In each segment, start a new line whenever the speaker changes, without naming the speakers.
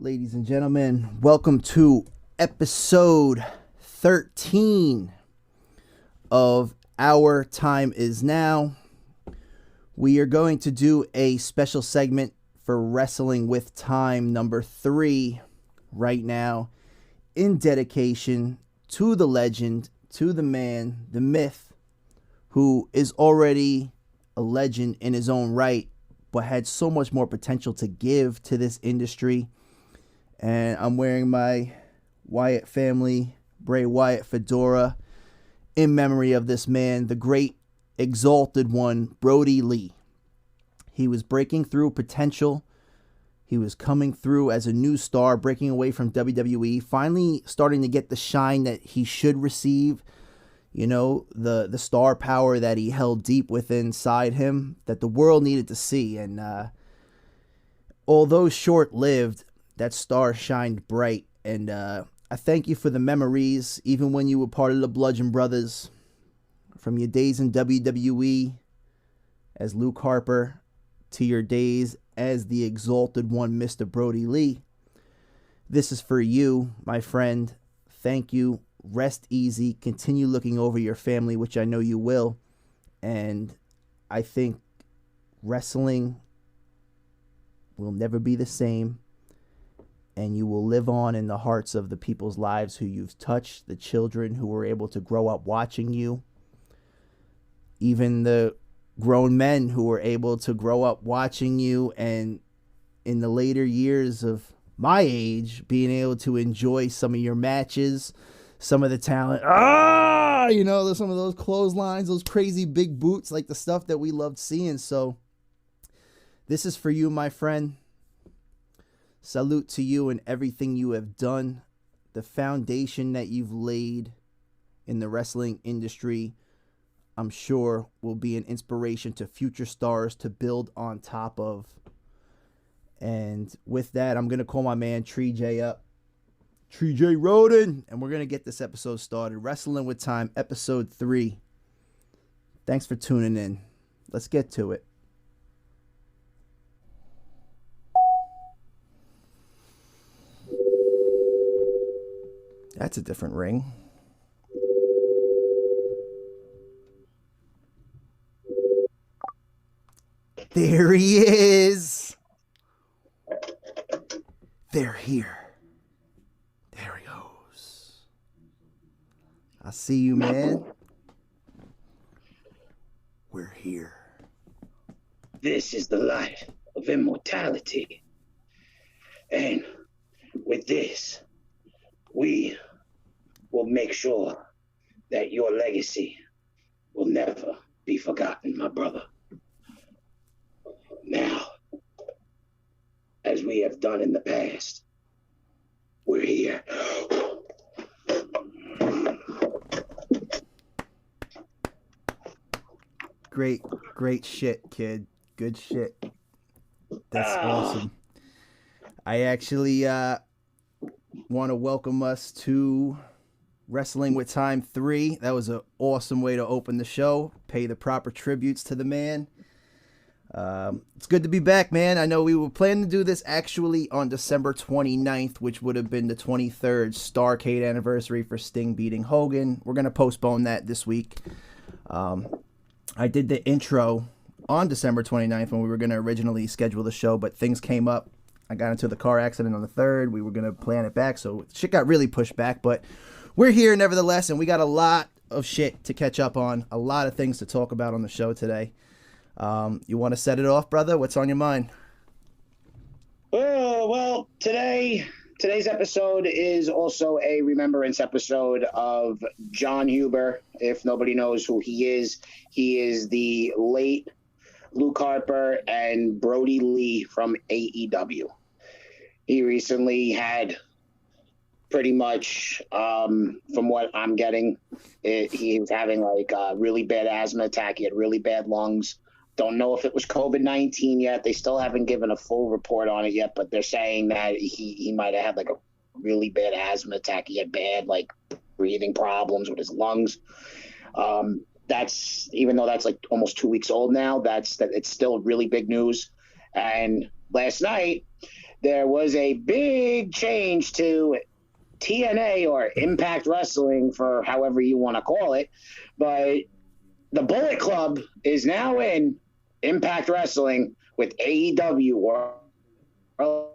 Ladies and gentlemen, welcome to episode 13 of Our Time Is Now. We are going to do a special segment for Wrestling with Time number 3 right now in dedication to the legend, to the man, the myth, who is already a legend in his own right, but had so much more potential to give to this industry. And I'm wearing my Wyatt family, Bray Wyatt fedora, in memory of this man, the great exalted one, Brodie Lee. He was breaking through potential. He was coming through as a new star, breaking away from WWE, finally starting to get the shine that he should receive. You know, the star power that he held deep within inside him that the world needed to see. And although short-lived, that star shined bright, and I thank you for the memories, even when you were part of the Bludgeon Brothers, from your days in WWE as Luke Harper to your days as the exalted one, Mr. Brodie Lee. This is for you, my friend. Thank you. Rest easy. Continue looking over your family, which I know you will. And I think wrestling will never be the same. And you will live on in the hearts of the people's lives who you've touched, the children who were able to grow up watching you, even the grown men who were able to grow up watching you, and in the later years of my age, being able to enjoy some of your matches, some of the talent. Some of those clotheslines, those crazy big boots, like the stuff that we loved seeing. So this is for you, my friend. Salute to you and everything you have done, the foundation that you've laid in the wrestling industry, I'm sure will be an inspiration to future stars to build on top of. And with that, I'm going to call my man Tree J up. Tree J Roden, and we're going to get this episode started. Wrestling with Time, episode 3. Thanks for tuning in. Let's get to it. That's a different ring. There he is. They're here. There he goes. I see you, man. We're here.
This is the light of immortality. And with this, we will make sure that your legacy will never be forgotten, my brother. Now, as we have done in the past, we're here.
Great shit, kid. Good shit. That's awesome. I actually want to welcome us to Wrestling with Time 3. That was an awesome way to open the show. Pay the proper tributes to the man. It's good to be back, man. I know we were planning to do this actually on December 29th, which would have been the 23rd Starcade anniversary for Sting beating Hogan. We're going to postpone that this week. I did the intro on December 29th when we were going to originally schedule the show, but things came up. I got into the car accident on the 3rd. We were going to plan it back, so shit got really pushed back, but we're here nevertheless, and we got a lot of shit to catch up on, a lot of things to talk about on the show today. You want to set it off, brother? What's on your mind?
Well, today's episode is also a remembrance episode of John Huber. If nobody knows who he is the late Luke Harper and Brodie Lee from AEW. He recently had pretty much, from what I'm getting, he was having like a really bad asthma attack. He had really bad lungs. Don't know if it was COVID-19 yet. They still haven't given a full report on it yet, but they're saying that he might have had like a really bad asthma attack. He had bad like breathing problems with his lungs. That's, even though that's like almost 2 weeks old now, it's still really big news. And last night there was a big change to TNA, or Impact Wrestling, for however you want to call it. But the Bullet Club is now in Impact Wrestling with AEW World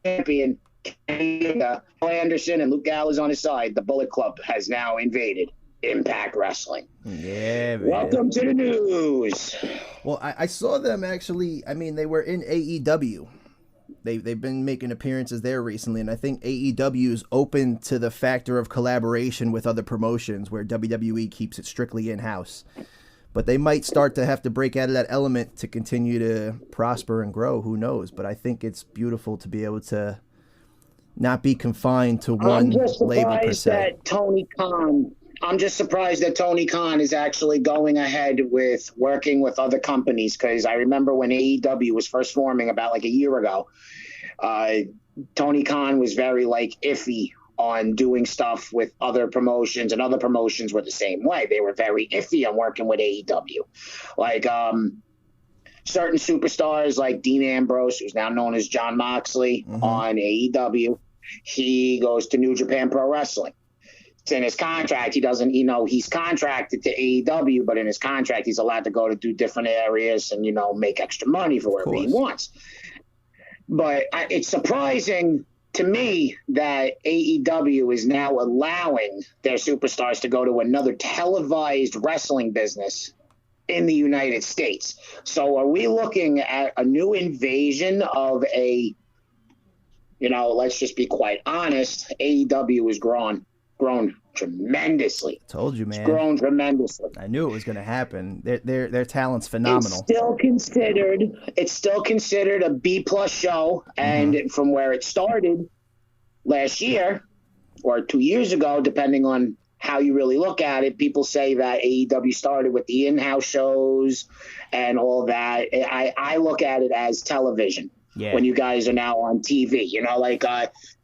Champion Anderson and Luke Gallows on his side. The Bullet Club has now invaded Impact Wrestling.
Yeah, man.
Welcome to the news.
Well, I saw them actually. I mean, they were in AEW. They've been making appearances there recently, and I think AEW is open to the factor of collaboration with other promotions where WWE keeps it strictly in-house. But they might start to have to break out of that element to continue to prosper and grow. Who knows? But I think it's beautiful to be able to not be confined to one label per se.
I'm just surprised that Tony Khan is actually going ahead with working with other companies, because I remember when AEW was first forming about like a year ago, Tony Khan was very iffy on doing stuff with other promotions, and other promotions were the same way. They were very iffy on working with AEW. Certain superstars like Dean Ambrose, who's now known as Jon Moxley on AEW, he goes to New Japan Pro Wrestling. It's in his contract. He doesn't, he's contracted to AEW, but in his contract, he's allowed to go to do different areas and, make extra money for wherever he wants. But it's surprising to me that AEW is now allowing their superstars to go to another televised wrestling business in the United States. So are we looking at a new invasion of let's just be quite honest, AEW has grown tremendously.
Told you, man.
It's grown tremendously.
I knew it was going to happen. Their talent's phenomenal.
It's still considered a B+ show, and from where it started last year or 2 years ago, depending on how you really look at it, people say that AEW started with the in-house shows and all that. I look at it as television. Yeah. When you guys are now on TV,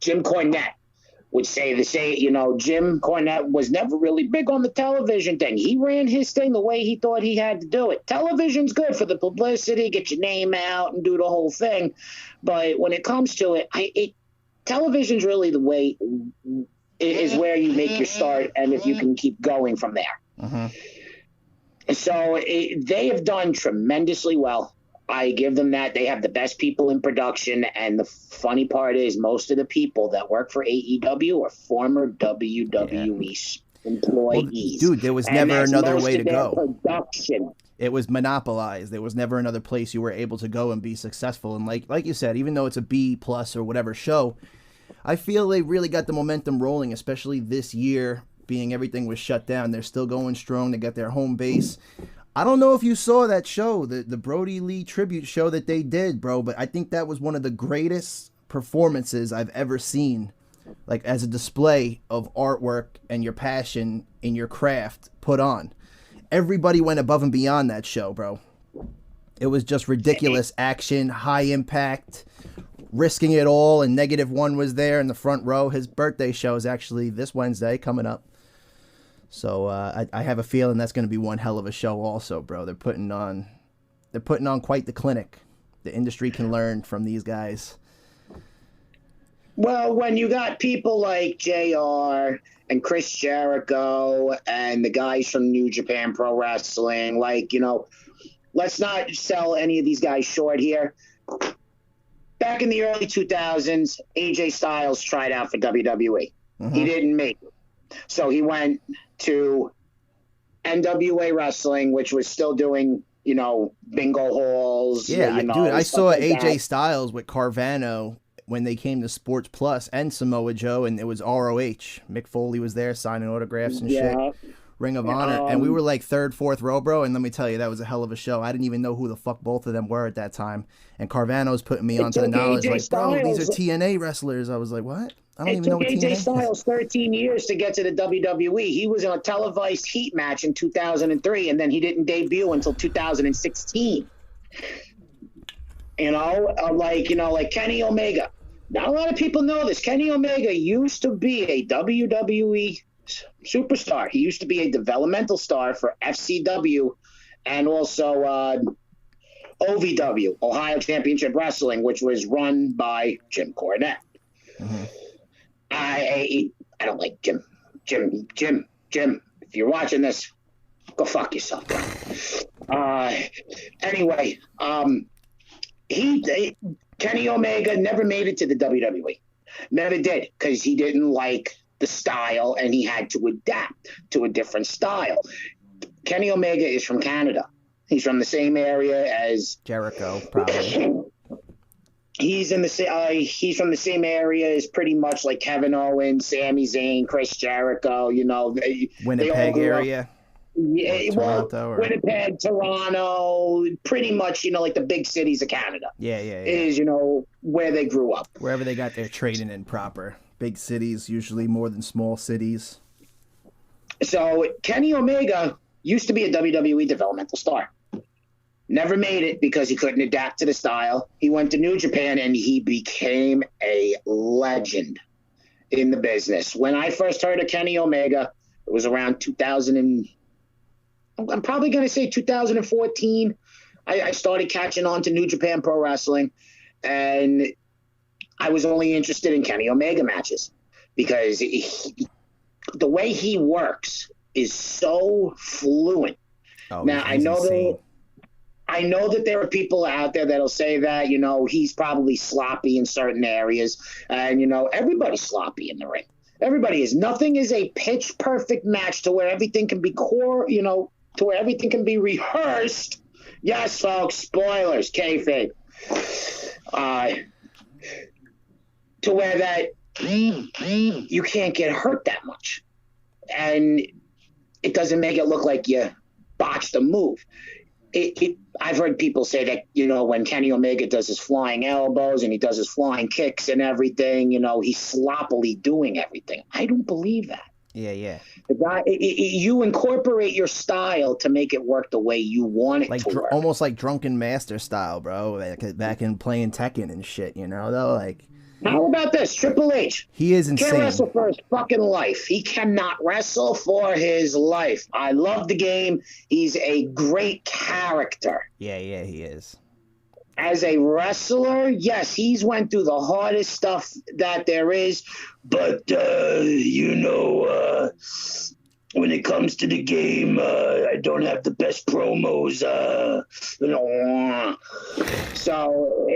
Jim Cornette would say Jim Cornette was never really big on the television thing. He ran his thing the way he thought he had to do it. Television's good for the publicity, get your name out and do the whole thing. But when it comes to it, television's really the way is where you make your start, and if you can keep going from there. So they have done tremendously well. I give them that. They have the best people in production, and the funny part is most of the people that work for AEW are former WWE employees.
Well, dude, there was never another way to go. Production. It was monopolized. There was never another place you were able to go and be successful. And like you said, even though it's a B+ or whatever show, I feel they really got the momentum rolling, especially this year, being everything was shut down. They're still going strong. They got their home base. I don't know if you saw that show, the Brodie Lee tribute show that they did, bro, but I think that was one of the greatest performances I've ever seen, as a display of artwork and your passion in your craft put on. Everybody went above and beyond that show, bro. It was just ridiculous action, high impact, risking it all, and -1 was there in the front row. His birthday show is actually this Wednesday coming up. So I have a feeling that's going to be one hell of a show also, bro. They're putting on quite the clinic. The industry can learn from these guys.
Well, when you got people like JR and Chris Jericho and the guys from New Japan Pro Wrestling, let's not sell any of these guys short here. Back in the early 2000s, AJ Styles tried out for WWE. He didn't make it. So he went to NWA Wrestling, which was still doing, bingo halls.
Yeah, dude, I saw AJ Styles with Carvano when they came to Sports Plus and Samoa Joe, and it was ROH. Mick Foley was there signing autographs and shit. Ring of Honor, and we were like 3rd, 4th row, bro, and let me tell you, that was a hell of a show. I didn't even know who the fuck both of them were at that time, and Carvano's putting me onto the knowledge, bro, these are TNA wrestlers. I was like, what? I don't even know what TNA is. It took AJ Styles 13 years to get to the WWE. He was in a televised heat match in 2003, and then he didn't debut until 2016. Like Kenny Omega. Not a lot of people know this. Kenny Omega used to be a WWE superstar. He used to be a developmental star for FCW and also
OVW, Ohio Championship Wrestling, which was run by Jim Cornette.
Mm-hmm.
I don't like Jim. Jim, if you're watching this, go fuck yourself. Anyway, Kenny Omega never made it to the WWE. Never did, because he didn't like the style and he had to adapt to a different style. Kenny Omega is from Canada. He's from the same area as
Jericho, probably.
He's from the same area as pretty much like Kevin Owens, Sami Zayn, Chris Jericho. You know,
Winnipeg area.
Yeah, Winnipeg, Toronto, pretty much, you know, like the big cities of Canada.
Yeah.
Is, you know, where they grew up.
Wherever they got their training in proper. Big cities, usually more than small cities.
So Kenny Omega used to be a WWE developmental star. Never made it because he couldn't adapt to the style. He went to New Japan and he became a legend in the business. When I first heard of Kenny Omega, it was around 2014. I started catching on to New Japan Pro Wrestling, and I was only interested in Kenny Omega matches because the way he works is so fluent.
Oh,
now, I know that there are people out there that'll say that, you know, he's probably sloppy in certain areas, and, you know, everybody's sloppy in the ring. Everybody is. Nothing is a pitch perfect match to where everything can be to where everything can be rehearsed. Yes, folks, spoilers, kayfabe. To where that you can't get hurt that much. And it doesn't make it look like you botched a move. I've heard people say that, you know, when Kenny Omega does his flying elbows and he does his flying kicks and everything, you know, he's sloppily doing everything. I don't believe that.
Yeah.
The guy, you incorporate your style to make it work the way you want it to work.
Almost like Drunken Master style, bro. Like back in playing Tekken and shit, you know, though, like.
How about this? Triple H.
He is insane.
Can't wrestle for his fucking life. He cannot wrestle for his life. I love the game. He's a great character.
Yeah, he is.
As a wrestler, yes, he's went through the hardest stuff that there is. But, you know, when it comes to the game, I don't have the best promos. So,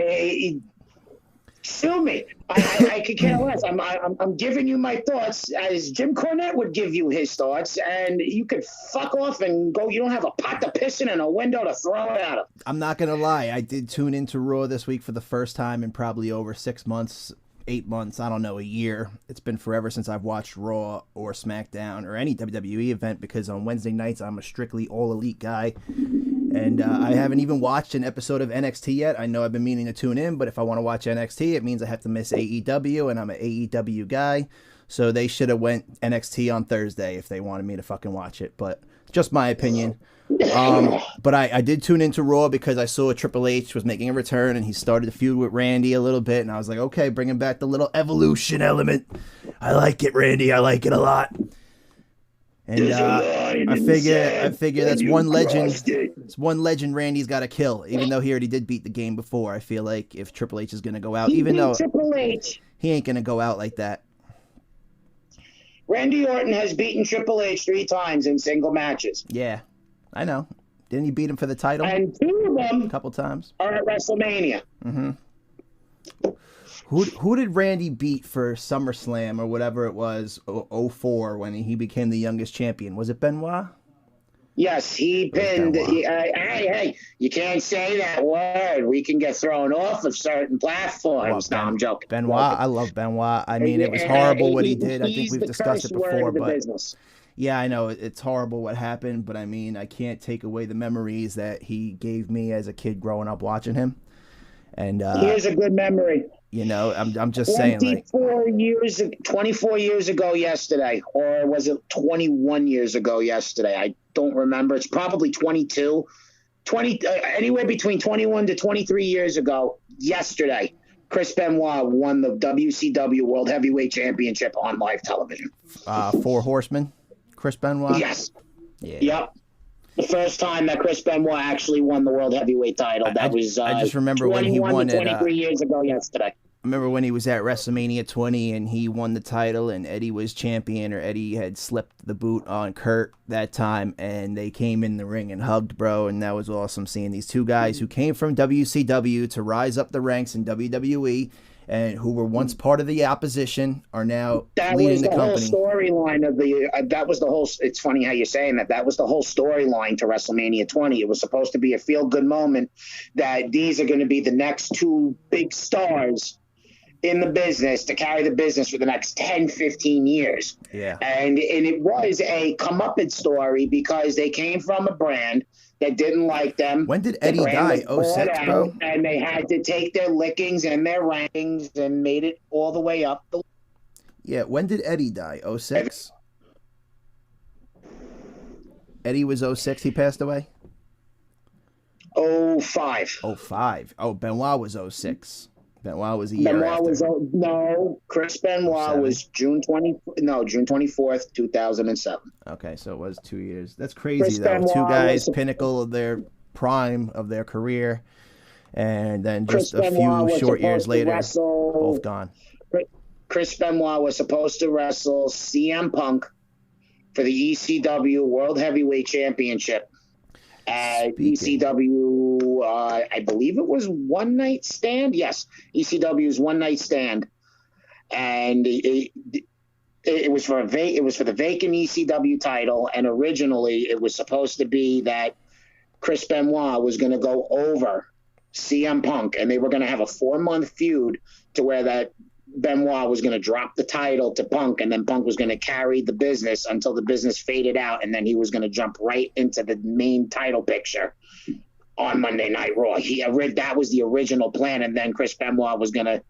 sue me. I could care less. I'm giving you my thoughts as Jim Cornette would give you his thoughts, and you could fuck off and go. You don't have a pot to piss in and a window to throw it at him.
I'm not gonna lie. I did tune into Raw this week for the first time in probably over 6 months, 8 months. I don't know, a year. It's been forever since I've watched Raw or SmackDown or any WWE event because on Wednesday nights I'm a strictly all elite guy. And I haven't even watched an episode of NXT yet. I know I've been meaning to tune in, but if I want to watch NXT, it means I have to miss AEW, and I'm an AEW guy. So they should have went NXT on Thursday if they wanted me to fucking watch it. But just my opinion. But I did tune into Raw because I saw Triple H was making a return, and he started to feud with Randy a little bit. And I was like, okay, bringing back the little evolution element. I like it, Randy. I like it a lot. And I figure that's one legend. It's one legend Randy's got to kill, even though he already did beat the game before. I feel like if Triple H is going to go out, even though
Triple H,
he ain't going to go out like that.
Randy Orton has beaten Triple H 3 times in single matches.
Yeah, I know. Didn't he beat him for the title?
And 2 of them
a couple times
are at WrestleMania.
Mm-hmm. Who did Randy beat for SummerSlam or whatever it was, 04, when he became the youngest champion? Was it Benoit?
Yes, he pinned. Hey, you can't say that word. We can get thrown off of certain platforms. No, I'm joking.
Benoit, I love Benoit. I mean, it was horrible what he did. I think we've discussed it before, but yeah, I know it's horrible what happened. But I mean, I can't take away the memories that he gave me as a kid growing up watching him. And
here's a good memory.
You know, I'm just saying, like
24 years ago yesterday, or was it 21 years ago yesterday? I don't remember. It's probably 22, anywhere between 21 to 23 years ago yesterday. Chris Benoit won the WCW World Heavyweight Championship on live television.
4 Horsemen, Chris Benoit.
Yes.
Yeah.
Yep. the first time that Chris Benoit actually won the World Heavyweight title. That was
I just remember when he won it.
23 years ago yesterday.
I remember when he was at WrestleMania 20 and he won the title and Eddie was champion, or Eddie had slipped the boot on Kurt that time, and they came in the ring and hugged, bro, and that was awesome seeing these two guys who came from WCW to rise up the ranks in WWE and who were once part of the opposition are now leading the company.
That was the whole storyline of the that was the whole. It's funny how you're saying that. That was the whole storyline to WrestleMania 20. It was supposed to be a feel-good moment that these are going to be the next two big stars in the business to carry the business for the next 10, 15 years.
Yeah.
And it was a comeuppance story because they came from a brand that didn't like them.
When did Eddie die? 06, bro?
And they had to take their lickings and their rankings and made it all the way up.
Yeah, when did Eddie die? 06? Eddie was 06, he passed away?
05.
05. Oh, Benoit was 06. Benoit was a year after.
Chris Benoit was June 24th, 2007.
Okay, so it was 2 years. That's crazy, though. Two guys, pinnacle of their prime of their career, and then just a few short years later, both gone.
Chris Benoit was supposed to wrestle CM Punk for the ECW World Heavyweight Championship at ECW, I believe it was One Night Stand. Yes, ECW's One Night Stand, and it was for the vacant ECW title. And originally, it was supposed to be that Chris Benoit was going to go over CM Punk, and they were going to have a 4-month feud to where that Benoit was going to drop the title to Punk, and then Punk was going to carry the business until the business faded out, and then he was going to jump right into the main title picture on Monday Night Raw. That was the original plan, and then Chris Benoit was going to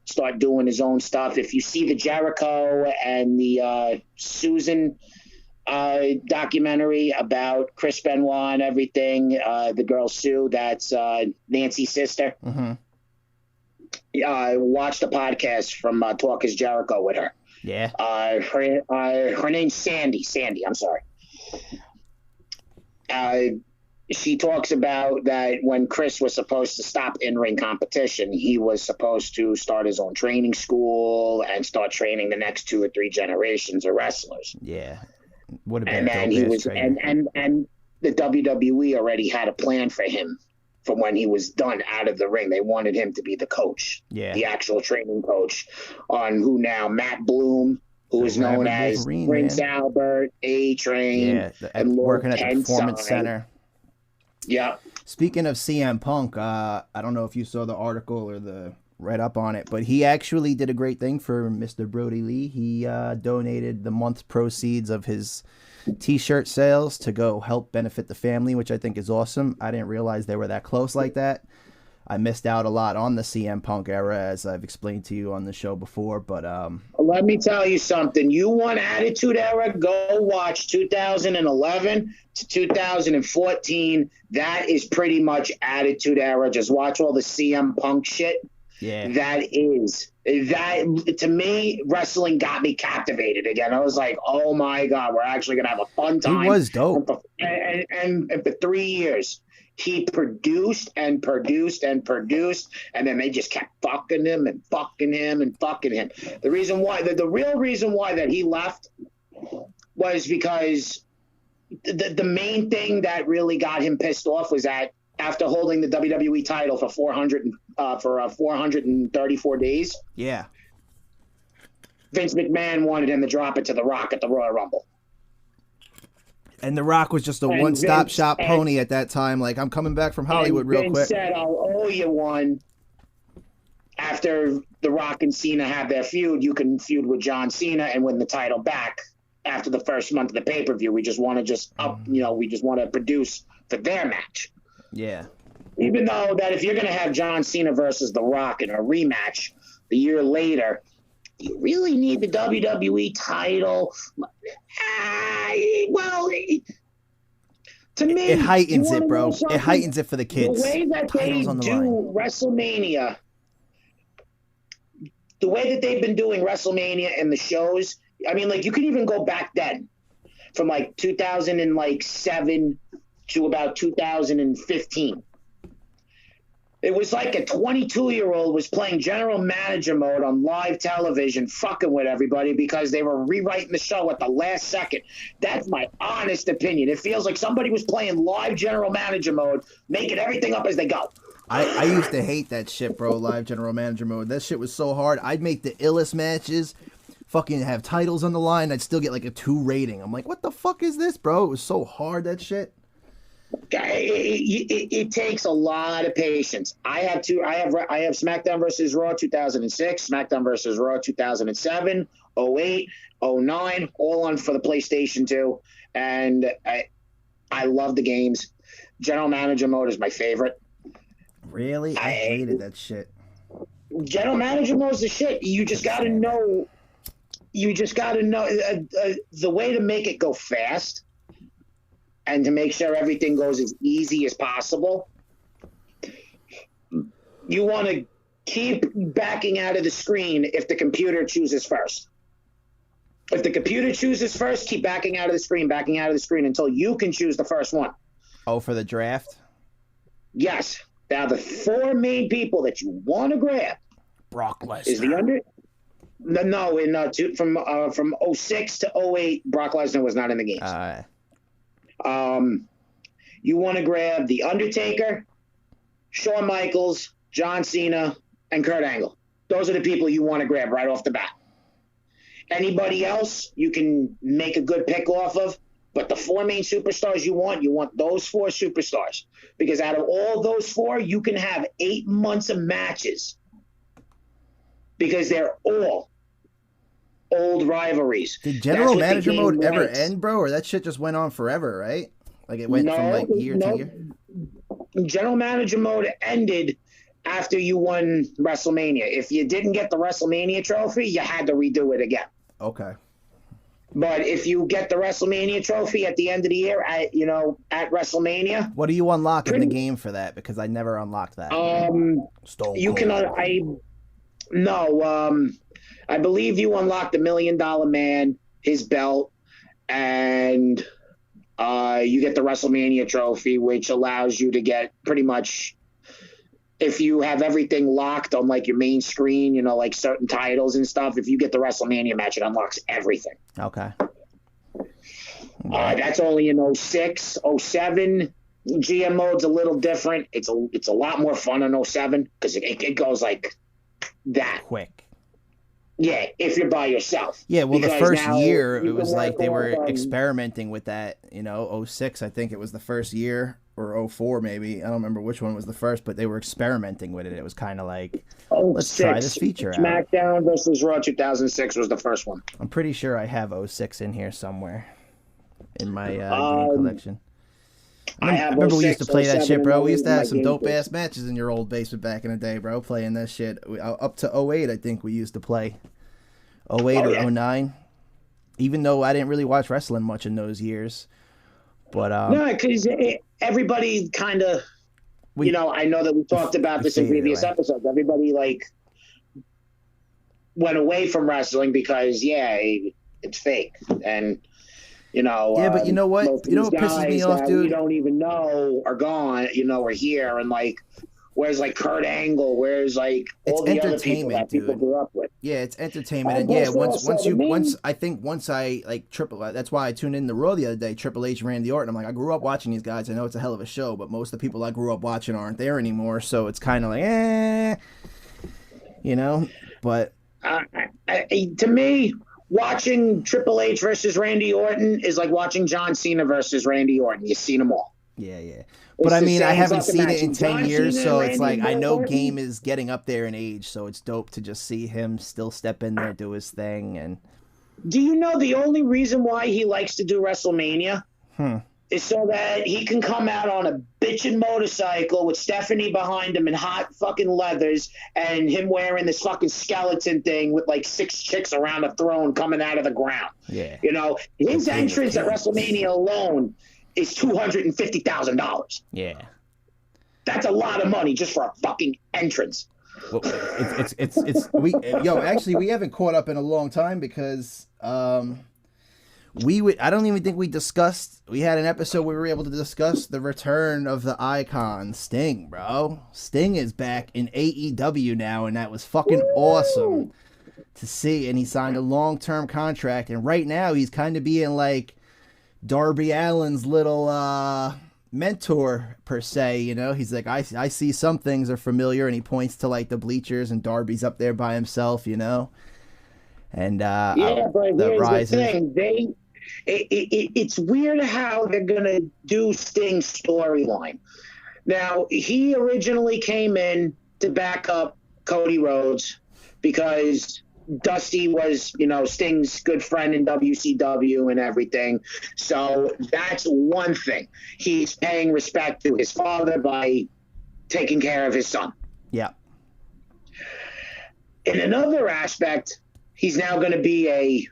start doing his own stuff. If you see the Jericho and the Susan documentary about Chris Benoit and everything, the girl Sue, that's Nancy's sister.
Mm-hmm.
Watch the podcast from Talk is Jericho with her.
Yeah.
Her name's Sandy. I'm sorry. She talks about that when Chris was supposed to stop in-ring competition, he was supposed to start his own training school and start training the next 2 or 3 generations of wrestlers.
Yeah. Would have been.
And then he was, and the WWE already had a plan for him. From when he was done out of the ring, they wanted him to be the coach, the actual training coach, on who now Matt Bloom, who is known as Prince Albert, A-Train,
and working at the Performance Center.
Yeah.
Speaking of CM Punk, I don't know if you saw the article or the read up on it, but he actually did a great thing for Mr. Brodie Lee. He donated the month's proceeds of his T-shirt sales to go help benefit the family, which I think is awesome. I didn't realize they were that close like that. I missed out a lot on the CM Punk era, as I've explained to you on the show before, but
let me tell you something. You want Attitude Era? Go watch 2011 to 2014. That is pretty much Attitude Era. Just watch all the CM Punk shit.
Yeah.
That to me, wrestling got me captivated again. I was like, oh my God, we're actually going to have a fun time.
He was dope.
And for 3 years, he produced and produced and produced, and then they just kept fucking him and fucking him and fucking him. The real reason why that he left was because the main thing that really got him pissed off was that after holding the WWE title for 434 days.
Yeah.
Vince McMahon wanted him to drop it to The Rock at the Royal Rumble.
And The Rock was just a one-stop shop pony at that time. Like, I'm coming back from Hollywood real quick.
Vince said, I'll owe you one. After The Rock and Cena have their feud, you can feud with John Cena and win the title back after the first month of the pay-per-view. We just want to we just want to produce for their match.
Yeah.
Even though that if you're going to have John Cena versus The Rock in a rematch the year later, you really need the WWE title. Well, to me,
it heightens it, bro. It heightens it for the kids.
The way that they do WrestleMania, the way that they've been doing WrestleMania and the shows, I mean, like, you can even go back then from like 2007 to about 2015. It was like a 22-year-old was playing general manager mode on live television, fucking with everybody because they were rewriting the show at the last second. That's my honest opinion. It feels like somebody was playing live general manager mode, making everything up as they go.
I used to hate that shit, bro, live general manager mode. That shit was so hard. I'd make the illest matches, fucking have titles on the line, I'd still get like a 2 rating. I'm like, what the fuck is this, bro? It was so hard, that shit.
It takes a lot of patience. I have SmackDown versus Raw 2006, SmackDown versus Raw 2007, 08, 09, all on for the PlayStation 2, and I love the games. General manager mode is my favorite.
Really? I hated that shit.
General manager mode is the shit. You just got to know. The way to make it go fast and to make sure everything goes as easy as possible. You want to keep backing out of the screen if the computer chooses first. If the computer chooses first, keep backing out of the screen until you can choose the first one.
Oh, for the draft?
Yes. Now, the 4 main people that you want to grab.
Brock Lesnar.
Is the under... No, from 06 to 08, Brock Lesnar was not in the games. You want to grab The Undertaker, Shawn Michaels, John Cena, and Kurt Angle. Those are the people you want to grab right off the bat. Anybody else you can make a good pick off of, but the 4 main superstars you want those 4 superstars. Because out of all those 4, you can have 8 months of matches. Because they're all old rivalries.
Did general manager mode ever end, bro? Or that shit just went on forever, right? Like it went from like year to year?
General manager mode ended after you won WrestleMania. If you didn't get the WrestleMania trophy, you had to redo it again.
Okay.
But if you get the WrestleMania trophy at the end of the year at WrestleMania.
What do you unlock in the game for that? Because I never unlocked that.
I believe you unlock the $1 Million Man, his belt, and you get the WrestleMania trophy, which allows you to get pretty much, if you have everything locked on like your main screen, like certain titles and stuff, if you get the WrestleMania match, it unlocks everything.
Okay.
That's only in 06, 07. GM mode's a little different. It's a lot more fun in 07 because it goes like that.
Quick.
Yeah, if you're by yourself.
Yeah, well, because the first year, it was like they were experimenting with that, 06, I think it was the first year, or 04 maybe. I don't remember which one was the first, but they were experimenting with it. It was kind of like, let's try this feature out.
SmackDown versus Raw 2006 was the first one.
I'm pretty sure I have 06 in here somewhere in my game collection. I remember we used to play that shit, bro. We used to have some dope-ass matches in your old basement back in the day, bro, playing that shit. Up to 08, I think we used to play. 08 or 09. Even though I didn't really watch wrestling much in those years. But no,
because everybody kind of, I know that we talked about this in previous episodes. Everybody, went away from wrestling because, it's fake. And...
yeah, but you know what? What pisses me off, dude?
We don't even know are gone. Are here, and where's Kurt Angle? Where's all the other people that people grew up with?
Yeah, it's entertainment, and once I Triple. That's why I tuned in to Raw the other day. Triple H, Randy Orton. I'm like, I grew up watching these guys. I know it's a hell of a show, but most of the people I grew up watching aren't there anymore. So it's kind of like, But
to me, watching Triple H versus Randy Orton is like watching John Cena versus Randy Orton. You've seen them all.
Yeah. But I mean, I haven't seen it in 10 years, so it's like I know Game is getting up there in age, so it's dope to just see him still step in there, do his thing. And
do you know the only reason why he likes to do WrestleMania is so that he can come out on a bitchin' motorcycle with Stephanie behind him in hot fucking leathers and him wearing this fucking skeleton thing with 6 chicks around a throne coming out of the ground.
Yeah.
His entrance at WrestleMania alone is $250,000.
Yeah.
That's a lot of money just for a fucking entrance.
Well, actually we haven't caught up in a long time because I don't even think we had an episode where we were able to discuss the return of the icon Sting, bro. Sting is back in AEW now, and that was fucking awesome to see. And he signed a long-term contract, and right now he's kind of being like Darby Allin's little mentor per se, you know. He's like, I see some things are familiar, and he points to like the bleachers, and Darby's up there by himself, you know. And
but here's the thing: it's weird how they're gonna do Sting's storyline. Now, he originally came in to back up Cody Rhodes because Dusty was, you know, Sting's good friend in WCW and everything. So that's one thing. He's paying respect to his father by taking care of his son.
Yeah.
In another aspect, he's now going to be a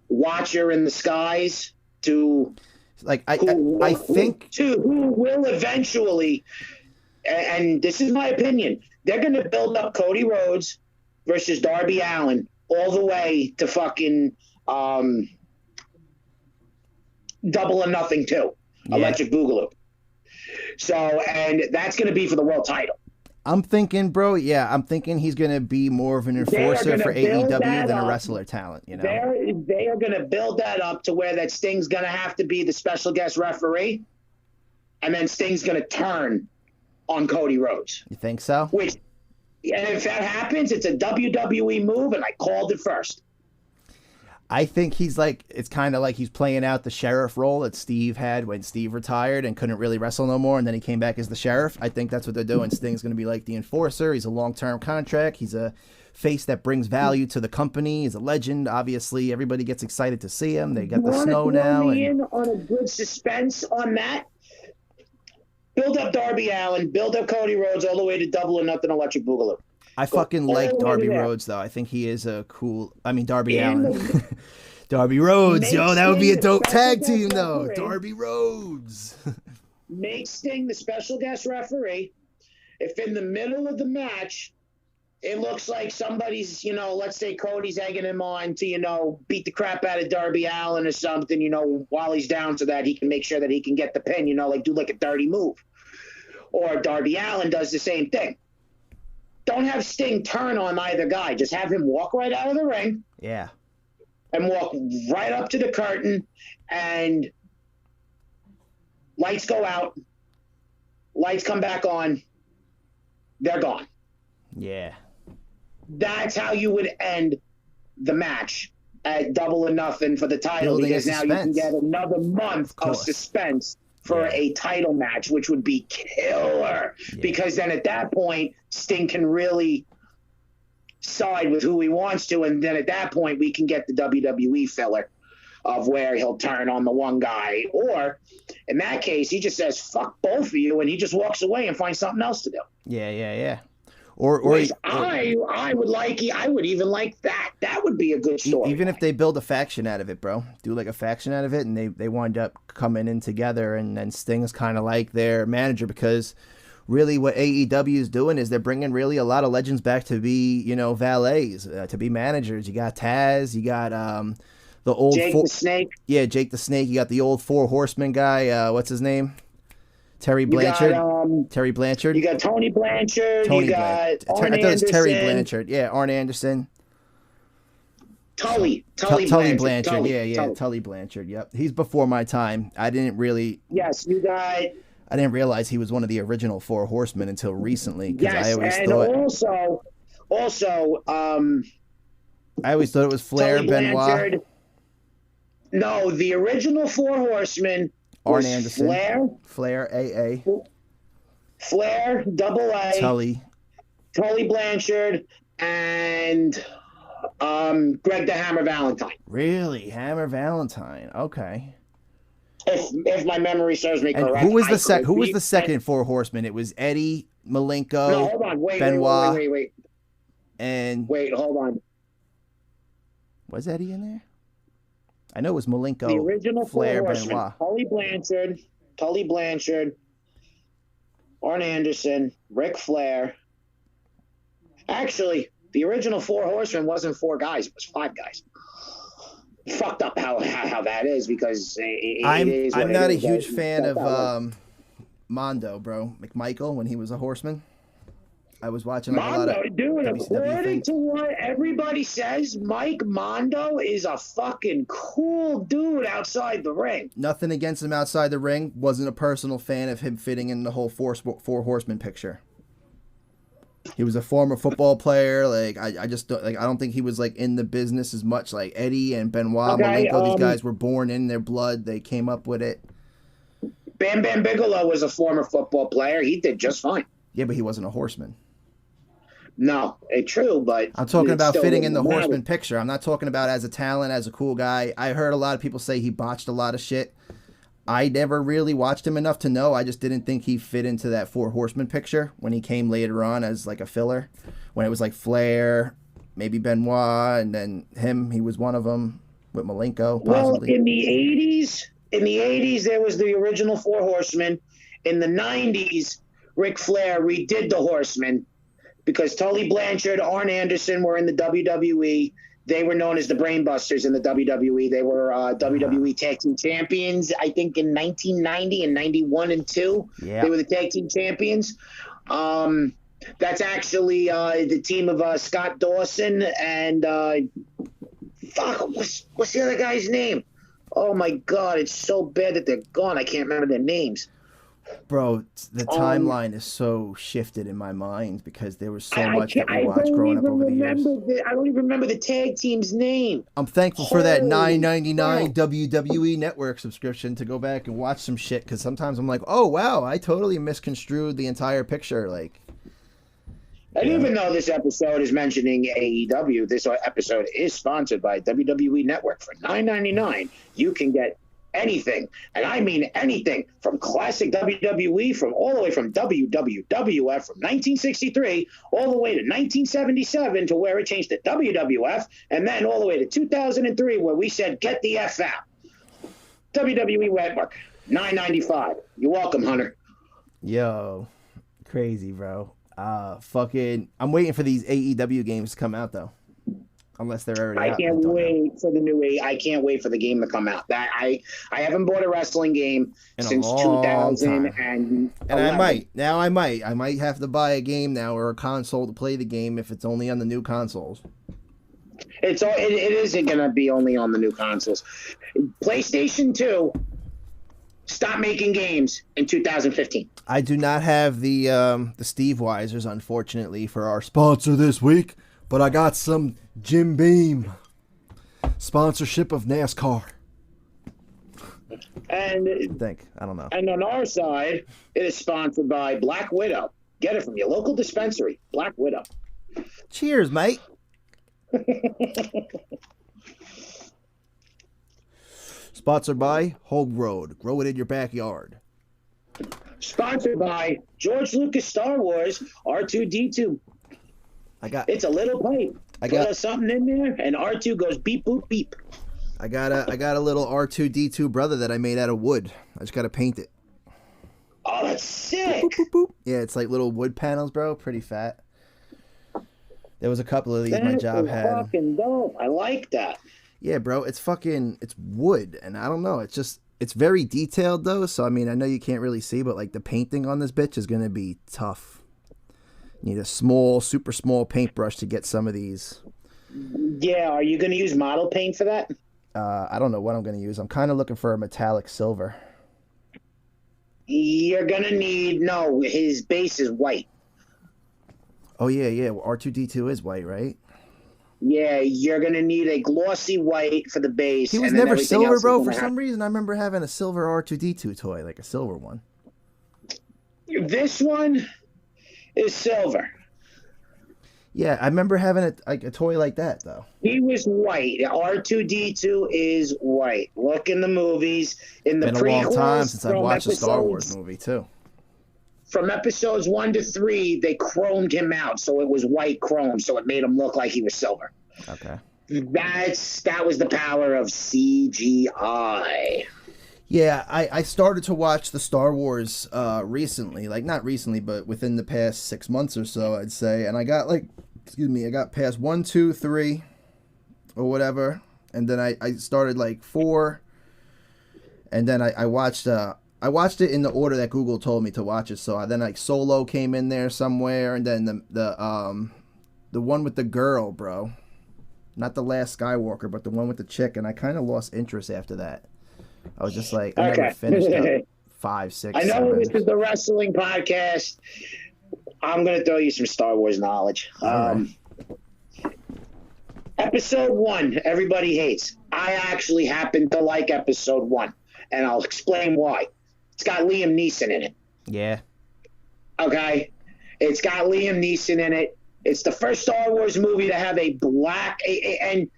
watcher in the skies to,
like, I think
who will eventually, and this is my opinion, they're going to build up Cody Rhodes versus Darby Allin all the way to fucking Double or Nothing 2, Electric Boogaloo. So, and that's going to be for the world title.
I'm thinking, bro, I'm thinking he's going to be more of an enforcer for AEW than a wrestler talent, you know?
They are going to build that up to where that Sting's going to have to be the special guest referee, and then Sting's going to turn on Cody Rhodes.
You think so?
And if that happens, it's a WWE move, and I called it first.
I think it's kind of like he's playing out the sheriff role that Steve had when Steve retired and couldn't really wrestle no more, and then he came back as the sheriff. I think that's what they're doing. Sting's going to be like the enforcer. He's a long-term contract. He's a face that brings value to the company. He's a legend. Obviously, everybody gets excited to see him. They got the snow now.
In on a good suspense on that. Build up Darby Allin, build up Cody Rhodes all the way to Double or Nothing Electric Boogaloo.
I fucking like Darby Rhodes, though. I think he is Darby Allin. Darby Rhodes, that would be a dope tag team, though. Darby Rhodes.
Make Sting the special guest referee. If in the middle of the match, it looks like somebody's, let's say Cody's egging him on to, beat the crap out of Darby Allin or something, while he's down so that he can make sure that he can get the pin, do like a dirty move. Or Darby Allin does the same thing. Don't have Sting turn on either guy. Just have him walk right out of the ring.
Yeah.
And walk right up to the curtain, and lights go out. Lights come back on. They're gone.
Yeah.
That's how you would end the match at Double or Nothing for the title, because now you can get another month of suspense for a title match, which would be killer. Yeah. Because then at that point, Sting can really side with who he wants to, and then at that point, we can get the WWE filler of where he'll turn on the one guy. Or, in that case, he just says, fuck both of you, and he just walks away and finds something else to do.
Yeah.
I would even like that. That would be a good story.
Even if they build a faction out of it, bro. Do like a faction out of it, and they wind up coming in together, and then Sting's kind of like their manager, because really what AEW is doing is they're bringing really a lot of legends back to be, valets, to be managers. You got Taz, you got the old
Jake the Snake.
Yeah, Jake the Snake. You got the old Four Horsemen guy. What's his name? Terry Blanchard. Terry Blanchard.
You got Tony Blanchard. Arn
I thought it was Terry Blanchard. Yeah, Arn Anderson.
Tully
Blanchard. Yeah. Tully Blanchard. Yep. He's before my time. I didn't realize he was one of the original Four Horsemen until recently.
Yes, I always thought it was Flair, Benoit. No, the original Four Horsemen.
Arn Anderson,
Flair,
AA,
Flair, Double A,
Tully
Blanchard, and Greg the Hammer Valentine.
Really, Hammer Valentine? Okay.
If my memory serves me correct.
Who was the second Four Horsemen? It was Eddie, Malenko.
No, hold on,
Benoit.
Wait.
And
hold on.
Was Eddie in there? I know it was Malenko,
the original
Flair,
Four
Benoit.
Tully Blanchard, Arn Anderson, Ric Flair. Actually, the original Four Horsemen wasn't 4 guys; it was 5 guys. fucked up how that is, because it
I'm
is what
not
it
a
is.
huge fan of Mondo, bro. McMichael, when he was a horseman. I was watching like, a lot of
dude,
WCW
according
things.
to what everybody says, Mike Mondo is a fucking cool dude outside the ring.
Nothing against him outside the ring. Wasn't a personal fan of him fitting in the whole four horseman picture. He was a former football player. Like I just don't like. I don't think he was like in the business as much. Like Eddie and Benoit, Malenko, these guys were born in their blood. They came up with it.
Bam Bam Bigelow was a former football player. He did just fine.
Yeah, but he wasn't a horseman.
No, it's true, but
I'm talking about fitting in the horseman picture. I'm not talking about as a talent, as a cool guy. I heard a lot of people say he botched a lot of shit. I never really watched him enough to know. I just didn't think he fit into that four horseman picture when he came later on as like a filler. When it was like Flair, maybe Benoit, and then him, he was one of them with Malenko, possibly.
Well, in the 80s, there was the original Four Horsemen. In the 90s, Ric Flair redid the Horsemen because Tully Blanchard, Arn Anderson were in the WWE. They were known as the Brainbusters in the WWE. They were WWE Tag Team Champions, I think, in 1990 and 91 and 2.
Yeah.
They were the Tag Team Champions. That's actually the team of Scott Dawson and what's the other guy's name? Oh my God, it's so bad that they're gone. I can't remember their names.
Bro, the timeline is so shifted in my mind because there was so much that we watched growing up over the years.
I don't even remember the tag team's name.
I'm thankful for that $9.99 WWE Network subscription to go back and watch some shit, because sometimes I'm like, oh wow, I totally misconstrued the entire picture. Like,
and even though this episode is mentioning AEW, this episode is sponsored by WWE Network. For $9.99, you can get anything, and I mean anything, from classic WWE, from all the way from WWF from 1963 all the way to 1977, to where it changed to WWF, and then all the way to 2003 where we said get the F out. WWE Network, $9.95. You're welcome, Hunter.
Yo, crazy, bro. I'm waiting for these AEW games to come out though. Unless they're already out.
I can't wait for the new I can't wait for the game to come out. That I haven't bought a wrestling game since 2000 and
I might have to buy a game now or a console to play the game if it's only on the new consoles.
It isn't going to be only on the new consoles. PlayStation 2 stopped making games in 2015.
I do not have the Steve Weisers, unfortunately, for our sponsor this week, but I got some Jim Beam sponsorship of NASCAR.
And
I don't know.
And on our side, it is sponsored by Black Widow. Get it from your local dispensary, Black Widow.
Cheers, mate. Sponsored by Home Road. Grow it in your backyard.
Sponsored by George Lucas Star Wars R2-D2. It's a little pipe. Put something in there, and R2 goes beep boop beep.
I got a little R2-D2 brother that I made out of wood. I just gotta paint it.
Oh, that's sick.
Boop, boop, boop. Yeah, it's like little wood panels, bro. Pretty fat. There was a couple of these my job had.
That's fucking dope. I like that.
Yeah, bro. It's wood, and I don't know. It's very detailed though. So I mean, I know you can't really see, but like the painting on this bitch is gonna be tough. You need a super small paintbrush to get some of these.
Yeah, are you gonna use model paint for that?
I don't know what I'm gonna use. I'm kind of looking for a metallic silver.
You're gonna need his base is white.
Oh yeah. Well, R2-D2 is white, right?
Yeah, you're gonna need a glossy white for the base.
He was never silver, bro. For some reason, I remember having a silver R2-D2 toy, like a silver one.
This one is silver.
Yeah, I remember having a toy like that, though.
He was white. R2-D2 is white. Look in the movies. In the prequels.
Been a long time since I've watched a Star Wars movie, too.
From episodes 1 to 3, they chromed him out, so it was white chrome, so it made him look like he was silver.
Okay.
That was the power of CGI.
Yeah, I started to watch the Star Wars recently. Like, not recently, but within the past 6 months or so, I'd say. And I got, I got past 1, 2, 3, or whatever. and then I started like 4, and then I watched it in the order that Google told me to watch it. So then like Solo came in there somewhere, and then the one with the girl, bro, not the last Skywalker, but the one with the chick, and I kind of lost interest after that. I was just like, I never finished up 5, 6.
I know
7.
this is the wrestling podcast. I'm gonna throw you some Star Wars knowledge. Episode 1, everybody hates. I actually happen to like episode 1, and I'll explain why. It's got Liam Neeson in it.
Yeah.
Okay? It's got Liam Neeson in it. It's the first Star Wars movie to have a black... And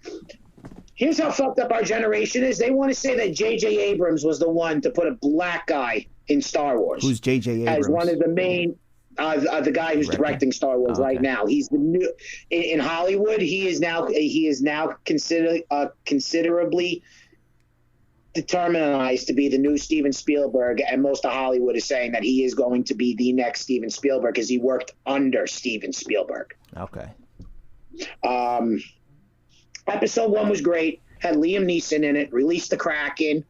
here's how fucked up our generation is. They want to say that J.J. Abrams was the one to put a black guy in Star Wars.
Who's J.J. Abrams?
As one of the main... the guy who's directing Star Wars right now. He's the new in Hollywood. He is now considerably determined to be the new Steven Spielberg, and most of Hollywood is saying that he is going to be the next Steven Spielberg because he worked under Steven Spielberg.
Okay.
Episode 1 was great. Had Liam Neeson in it. Released the Kraken.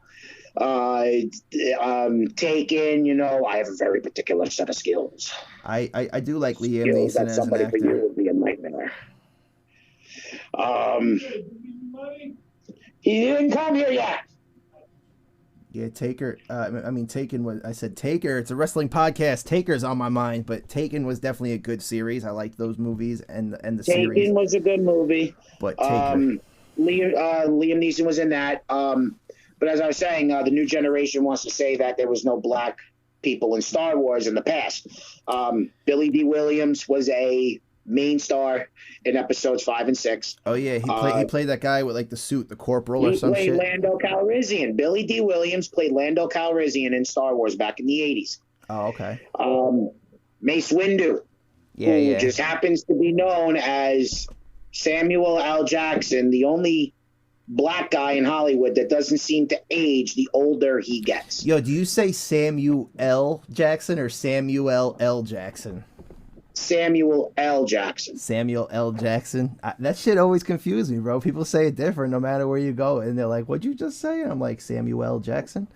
Taken, you know, I have a very particular set of skills.
I do like Liam Neeson as an actor.
For you would be a nightmare. He didn't come here yet.
Yeah, Taker. Taken was. I said Taker. It's a wrestling podcast. Taker's on my mind, but Taken was definitely a good series. I liked those movies and the series.
Taken was a good movie.
But Taker.
Liam Neeson was in that. But as I was saying, the new generation wants to say that there was no black people in Star Wars in the past. Billy D. Williams was a main star in episodes 5 and 6.
Oh yeah, he played that guy with like the suit, the corporal or some shit.
He played Lando Calrissian. Billy D. Williams played Lando Calrissian in Star Wars back in the 80s.
Oh, okay.
Mace Windu, who just happens to be known as Samuel L. Jackson, the only black guy in Hollywood that doesn't seem to age the older he gets.
Yo, do you say Samuel L. Jackson or Samuel L. Jackson?
Samuel L. Jackson.
Samuel L. Jackson. That shit always confused me, bro. People say it different no matter where you go, and they're like, "What'd you just say?" And I'm like, "Samuel L. Jackson."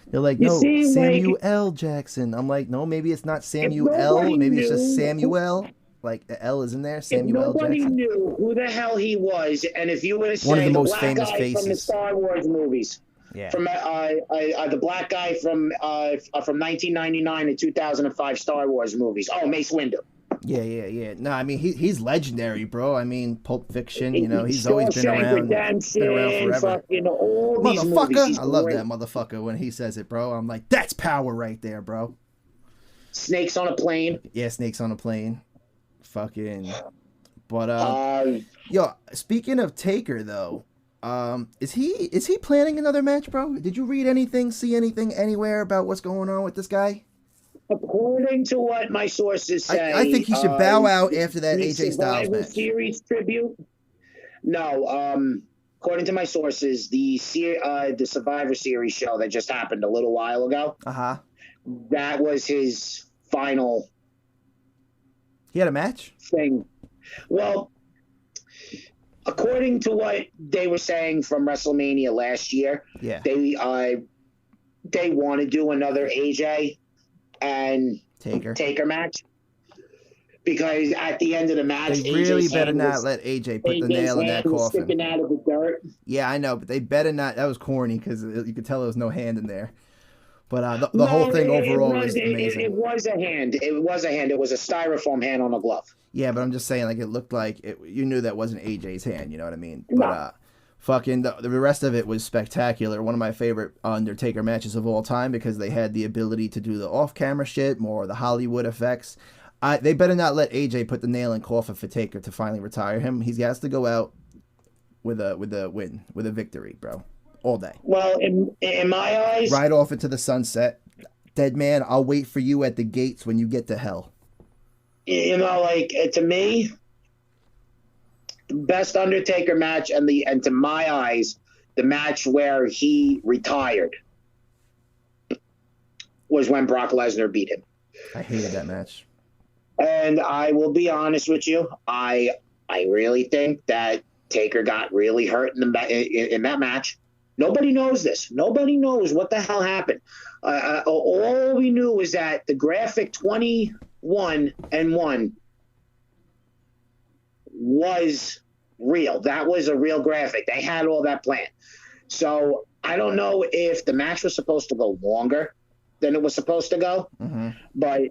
They're like, "No, Samuel L. Jackson." I'm like, "No, maybe it's not Samuel L. Maybe it's just Samuel." Like the L is in there, Samuel L. Jackson.
Nobody knew who the hell he was, and if you were to say
one of the
the
most
black
famous
guy
faces
from the Star Wars movies, from the black guy from 1999 to 2005 Star Wars movies, Mace Windu.
Yeah. No, I mean he's legendary, bro. I mean Pulp Fiction, you know, he's always been around.
Redemption,
forever.
All these movies.
I love that motherfucker when he says it, bro. I'm like, that's power right there, bro.
Snakes on a Plane.
Yeah, Snakes on a Plane. Fucking, but yo, speaking of Taker though, is he planning another match, bro? Did you read anything, see anything anywhere about what's going on with this guy?
According to what my sources say,
I think he should bow out after that AJ Styles match.
Series tribute. No, according to my sources, the Survivor Series show that just happened a little while ago. That was his final.
He had a match?
Thing. Well, according to what they were saying from WrestleMania last year, they want to do another AJ and Taker match. Because at the end of the match,
they really better not let AJ put the nail in that coffin.
Sticking out of the dirt.
Yeah, I know, but they better not. That was corny because you could tell there was no hand in there. But the whole thing overall was amazing.
It was a hand. It was a hand. It was a styrofoam hand on a glove.
Yeah, but I'm just saying, like, it looked like you knew that wasn't AJ's hand. You know what I mean?
No.
But fucking the rest of it was spectacular. One of my favorite Undertaker matches of all time because they had the ability to do the off-camera shit, more of the Hollywood effects. They better not let AJ put the nail in coffin for Taker to finally retire him. He has to go out with a win, with a victory, bro. All day.
Well, in my eyes,
ride off into the sunset. Dead man, I'll wait for you at the gates when you get to hell.
You know, like to me, the best Undertaker match and to my eyes, the match where he retired was when Brock Lesnar beat him.
I hated that match.
And I will be honest with you, I really think that Taker got really hurt in that match. Nobody knows this. Nobody knows what the hell happened. All we knew was that the graphic 21-1 was real. That was a real graphic. They had all that planned. So I don't know if the match was supposed to go longer than it was supposed to go, but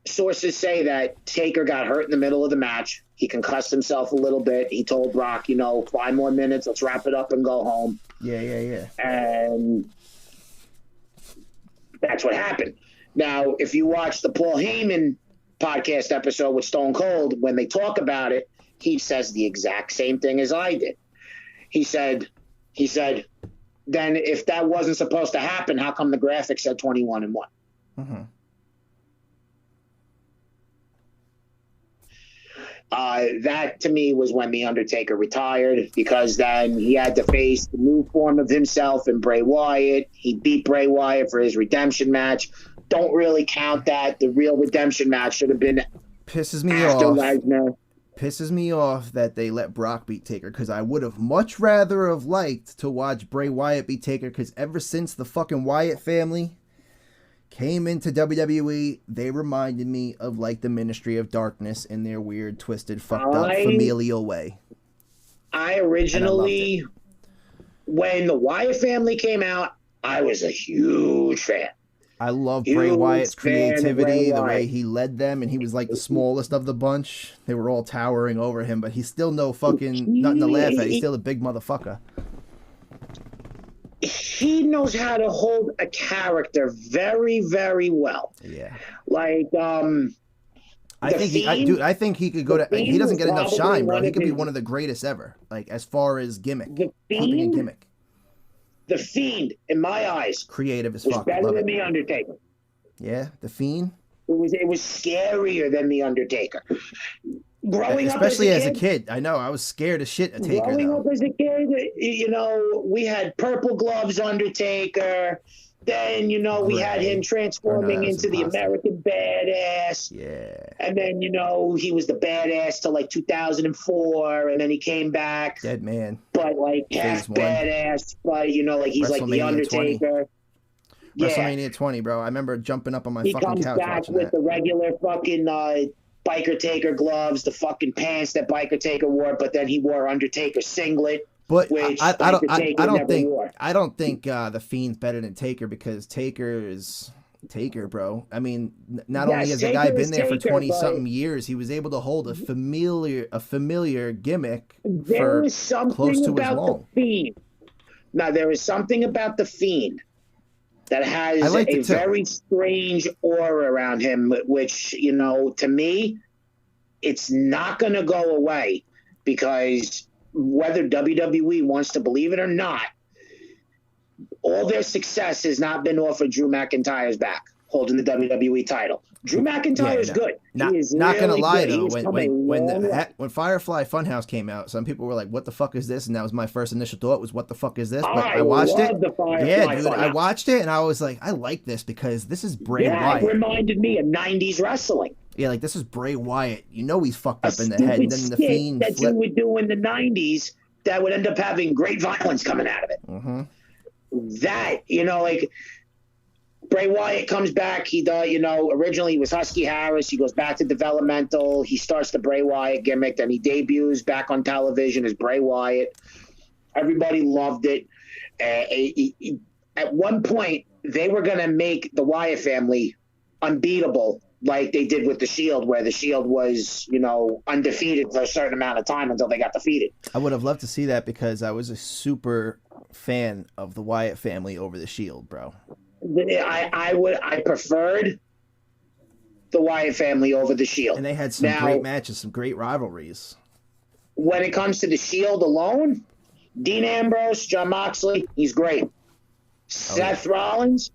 sources say that Taker got hurt in the middle of the match. He concussed himself a little bit. He told Brock, 5 more minutes, let's wrap it up and go home.
Yeah.
And that's what happened. Now, if you watch the Paul Heyman podcast episode with Stone Cold, when they talk about it, he says the exact same thing as I did. He said, then if that wasn't supposed to happen, how come the graphic said 21-1? That to me was when The Undertaker retired, because then he had to face the new form of himself in Bray Wyatt. He beat Bray Wyatt for his redemption match. Don't really count that. The real redemption match should have been
Pisses me
after
off.
Lesnar.
Pisses me off that they let Brock beat Taker, because I would have much rather have liked to watch Bray Wyatt beat Taker, because ever since the fucking Wyatt family came into WWE, they reminded me of like the Ministry of Darkness in their weird, twisted, fucked up familial way.
I originally, when the Wyatt family came out, I was a huge fan.
I love Bray Wyatt's creativity, the way he led them, and he was like the smallest of the bunch. They were all towering over him, but he's still nothing to laugh at. He's still a big motherfucker.
He knows how to hold a character very, very well.
Yeah.
Like,
I think he could go to. He doesn't get enough shine, bro. He could be one of the greatest ever. Like, as far as gimmick, pumping and gimmick.
The Fiend, in my eyes,
creative as
was
fuck.
better than The Undertaker.
Yeah, The Fiend.
It was scarier than The Undertaker. Growing
especially
up as
a kid, I know I was scared of shit of Taker.
Growing up as a kid, we had Purple Gloves Undertaker. Then, we had him transforming into the American Badass.
Yeah.
And then, he was the badass till like 2004, and then he came back.
Dead man.
But like half badass, but he's like the Undertaker.
20. WrestleMania 20, bro. I remember jumping up on my fucking couch watching that. He comes back with
the regular fucking Biker Taker gloves, the fucking pants that Biker Taker wore, but then he wore Undertaker singlet.
But I don't think the Fiend's better than Taker, because Taker is Taker, bro. I mean, not only has the guy been there for 20-something years, he was able to hold a familiar gimmick for close to as long.
Now, there is something about the Fiend that has a very strange aura around him, which, to me, it's not going to go away, because whether WWE wants to believe it or not, all their success has not been off of Drew McIntyre's back, holding the WWE title. Drew McIntyre is good.
Not gonna lie though, when Firefly Funhouse came out, some people were like, "What the fuck is this?" And that was my first initial thought, was "What the fuck is this?" But I watched it. I watched it and I was like, "I like this because this is Bray Wyatt."
It reminded me of '90s wrestling.
Yeah, like this is Bray Wyatt. He's fucked up in the head. And then the Fiend
that you would do in the '90s that would end up having great violence coming out of it.
Mm-hmm.
That like. Bray Wyatt comes back. He does, originally he was Husky Harris. He goes back to developmental. He starts the Bray Wyatt gimmick. Then he debuts back on television as Bray Wyatt. Everybody loved it. At one point, they were going to make the Wyatt family unbeatable, like they did with the Shield, where the Shield was, undefeated for a certain amount of time until they got defeated.
I would have loved to see that, because I was a super fan of the Wyatt family over the Shield, bro.
I preferred the Wyatt family over the Shield.
And they had some great matches, some great rivalries.
When it comes to the Shield alone, Dean Ambrose, Jon Moxley, he's great. Seth Rollins,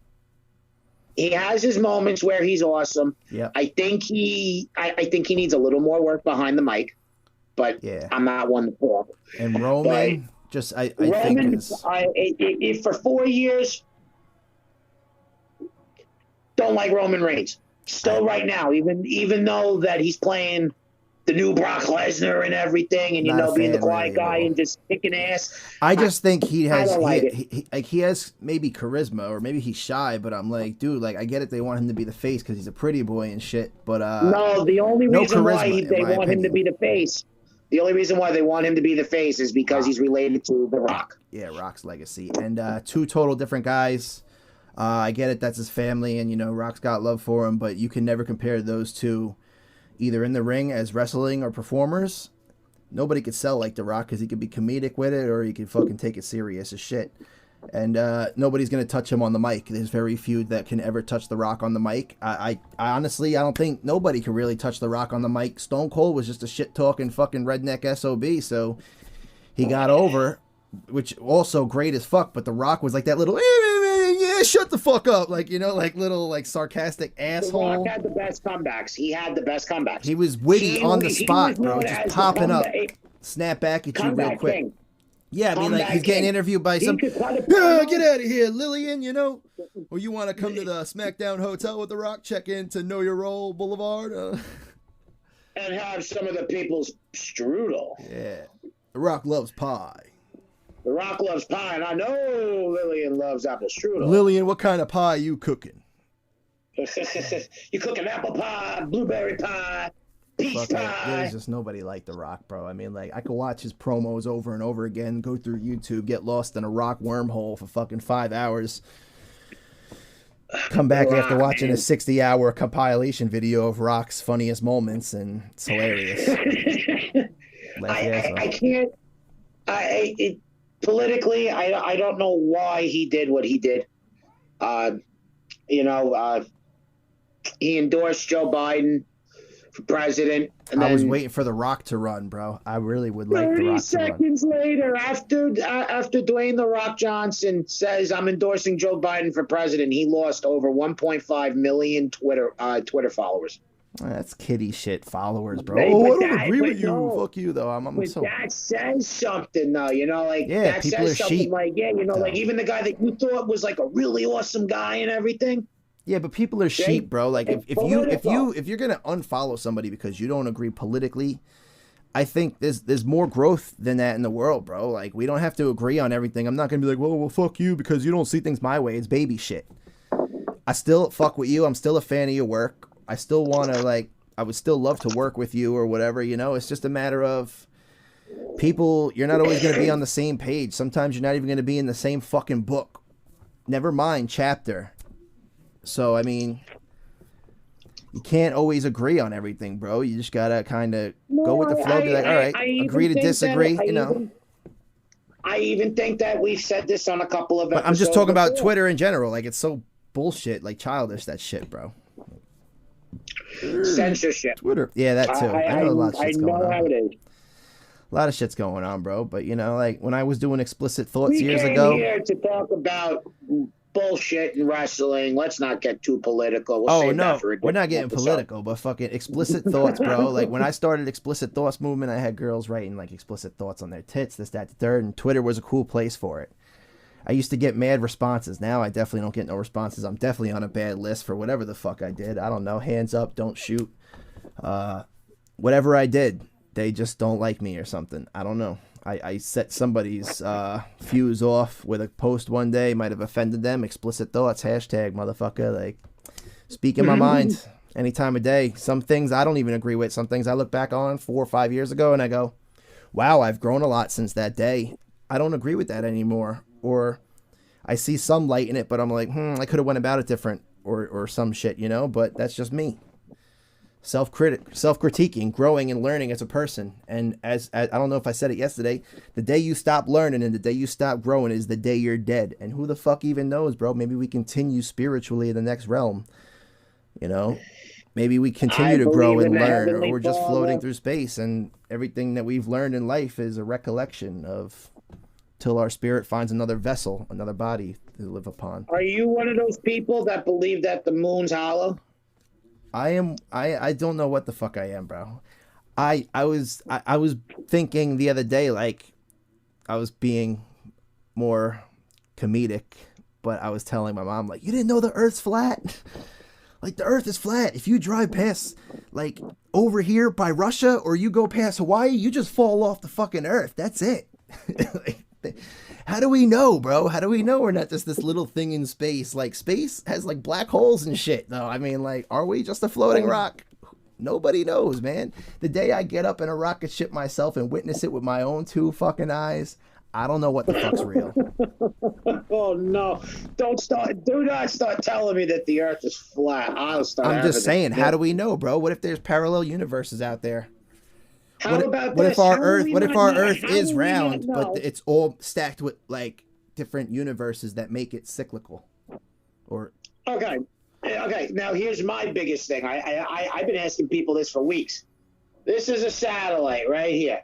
he has his moments where he's awesome.
Yeah.
I think he needs a little more work behind the mic, but I'm not one to talk.
And Roman,
think for 4 years, don't like Roman Reigns. Still right now, even though that he's playing the new Brock Lesnar and everything, and being the quiet guy and just kicking ass.
I just think he has
he
has maybe charisma, or maybe he's shy, but I'm like, dude, like I get it, they want him to be the face because he's a pretty boy and shit, but
no, the only reason why they want him to be the face. The only reason why they want him to be the face is because he's related to The Rock.
Yeah, Rock's legacy. And two total different guys. I get it, that's his family, and Rock's got love for him, but you can never compare those two either in the ring as wrestling or performers. Nobody could sell like The Rock because he could be comedic with it, or he could fucking take it serious as shit. And nobody's going to touch him on the mic. There's very few that can ever touch The Rock on the mic. I honestly, I don't think nobody can really touch The Rock on the mic. Stone Cold was just a shit-talking fucking redneck SOB, so he got over, which also great as fuck, but The Rock was like that little, yeah, shut the fuck up, like, like little, like, sarcastic asshole.
The Rock had the best comebacks.
He was witty on the spot, bro, just popping up. Snap back at you real quick.
King.
Yeah, I mean, like, he's getting interviewed by some, get out of here, Lillian, or you want to come to the SmackDown Hotel with The Rock, check in to Know Your Role Boulevard,
and have some of the people's strudel.
Yeah, The Rock loves pie.
The Rock loves pie, and I know Lillian loves apple strudel.
Lillian, what kind of pie you cooking?
You cooking apple pie, blueberry pie, peach pie.
There's just nobody like The Rock, bro. I mean, like, I could watch his promos over and over again, go through YouTube, get lost in a Rock wormhole for fucking 5 hours, come back after watching a 60-hour compilation video of Rock's funniest moments, and it's hilarious.
I can't. Politically, I don't know why he did what he did. He endorsed Joe Biden for president. And
I was waiting for The Rock to run, bro. I really would like The Rock to run. 30
seconds later, after Dwayne The Rock Johnson says, I'm endorsing Joe Biden for president, he lost over 1.5 million Twitter followers.
That's kitty shit followers, bro. I don't agree with you. No, fuck you, though.
That says something, though.
That
people
says something sheep.
Like, like even the guy that you thought was like a really awesome guy and everything.
Yeah, but people are sheep, bro. Like if you're gonna unfollow somebody because you don't agree politically, I think there's more growth than that in the world, bro. Like, we don't have to agree on everything. I'm not gonna be like, well, fuck you because you don't see things my way. It's baby shit. I still fuck with you. I'm still a fan of your work. I still want to, I would still love to work with you or whatever, It's just a matter of people, you're not always going to be on the same page. Sometimes you're not even going to be in the same fucking book. Never mind chapter. So, I mean, you can't always agree on everything, bro. You just got to kind of go with the flow. Be like, all right, agree to disagree,
I even think that we've said this on a couple of episodes.
But I'm just talking about Twitter in general. Like, it's so bullshit, like childish, that shit, bro.
Censorship.
Twitter. Yeah, that too. I know a lot of shit's going on.
I know how it is.
A lot of shit's going on, bro. But, like, when I was doing Explicit Thoughts years ago.
We came here to talk about bullshit and wrestling. Let's not get too political.
We're not getting political, but fucking Explicit Thoughts, bro. Like, when I started Explicit Thoughts movement, I had girls writing, like, explicit thoughts on their tits, this, that, the third, and Twitter was a cool place for it. I used to get mad responses. Now I definitely don't get no responses. I'm definitely on a bad list for whatever the fuck I did. I don't know. Hands up, don't shoot. Whatever I did, they just don't like me or something. I don't know. I set somebody's fuse off with a post one day. Might have offended them. Explicit thoughts, hashtag, motherfucker. Like, speaking my mind any time of day. Some things I don't even agree with. Some things I look back on 4 or 5 years ago and I go, wow, I've grown a lot since that day. I don't agree with that anymore. Or I see some light in it, but I'm like, I could have went about it different or some shit, but that's just me. Self-critiquing, growing and learning as a person. And as I don't know if I said it yesterday, the day you stop learning and the day you stop growing is the day you're dead. And who the fuck even knows, bro? Maybe we continue spiritually in the next realm. Maybe we continue to grow and learn, or we're just floating through space and everything that we've learned in life is a recollection of till our spirit finds another vessel, another body to live upon.
Are you one of those people that believe that the moon's hollow?
I am. I don't know what the fuck I am, bro. I was thinking the other day, like, I was being more comedic, but I was telling my mom, like, you didn't know the Earth's flat? Like, the Earth is flat. If you drive past, like, over here by Russia or you go past Hawaii, you just fall off the fucking Earth. That's it. Like, how do we know, bro? How do we know we're not just this little thing in space? Like, space has, like, black holes and shit, though. I mean, like, are we just a floating rock? Nobody knows, man. The day I get up in a rocket ship myself and witness it with my own two fucking eyes, I don't know what the fuck's real.
Oh no! Do not start telling me that the Earth is flat. I'm
just saying. How do we know, bro? What if there's parallel universes out there?
What
if our Earth is round, but it's all stacked with like different universes that make it cyclical? Or
okay. Now here's my biggest thing. I've been asking people this for weeks. This is a satellite right here,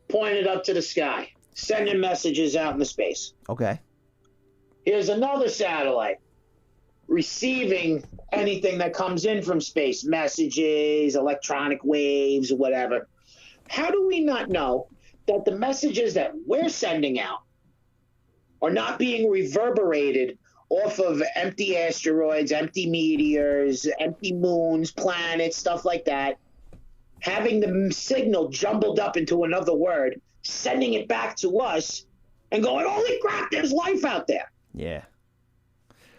pointed up to the sky, sending messages out into space.
Okay.
Here's another satellite receiving anything that comes in from space, messages, electronic waves, whatever. How do we not know that the messages that we're sending out are not being reverberated off of empty asteroids, empty meteors, empty moons, planets, stuff like that, having the signal jumbled up into another word, sending it back to us, and going, holy crap, there's life out there.
Yeah.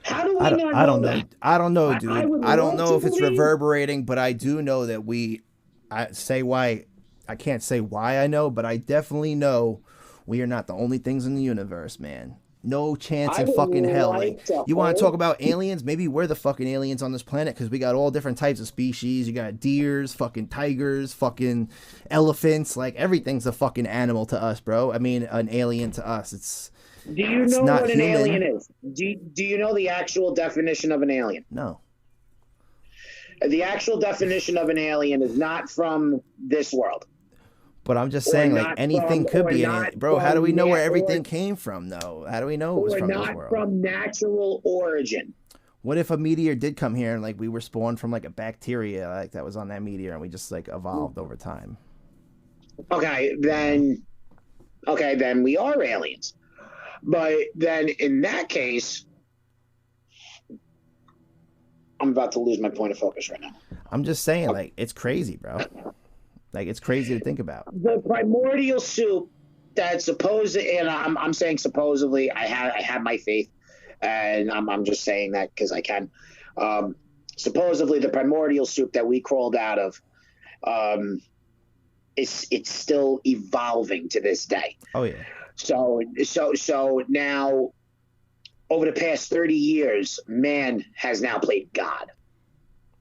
How do we not know that?
I don't know, dude. I don't know if it's reverberating, but I do know that I can't say why I know, but I definitely know we are not the only things in the universe, man. No chance in fucking hell. Like, you want to talk about aliens? Maybe we're the fucking aliens on this planet because we got all different types of species. You got deers, fucking tigers, fucking elephants. Like, everything's a fucking animal to us, bro. I mean, an alien to us.
Do you know what an alien is? Do you know the actual definition of an alien?
No.
The actual definition of an alien is not from this world.
But I'm just saying, like, anything could be an alien. Bro, how do we know where everything came from, though? How do we know it was from this world?
Not from natural origin.
What if a meteor did come here and, like, we were spawned from, like, a bacteria, like, that was on that meteor and we just, like, evolved over time?
Okay, then we are aliens. But then in that case, I'm about to lose my point of focus right now.
I'm just saying, like, it's crazy, bro. Like, it's crazy to think about.
The primordial soup that's and I'm saying supposedly, I have my faith, and I'm just saying that because I can. Supposedly, the primordial soup that we crawled out of, it's still evolving to this day.
Oh yeah.
So now, over the past 30 years, man has now played God.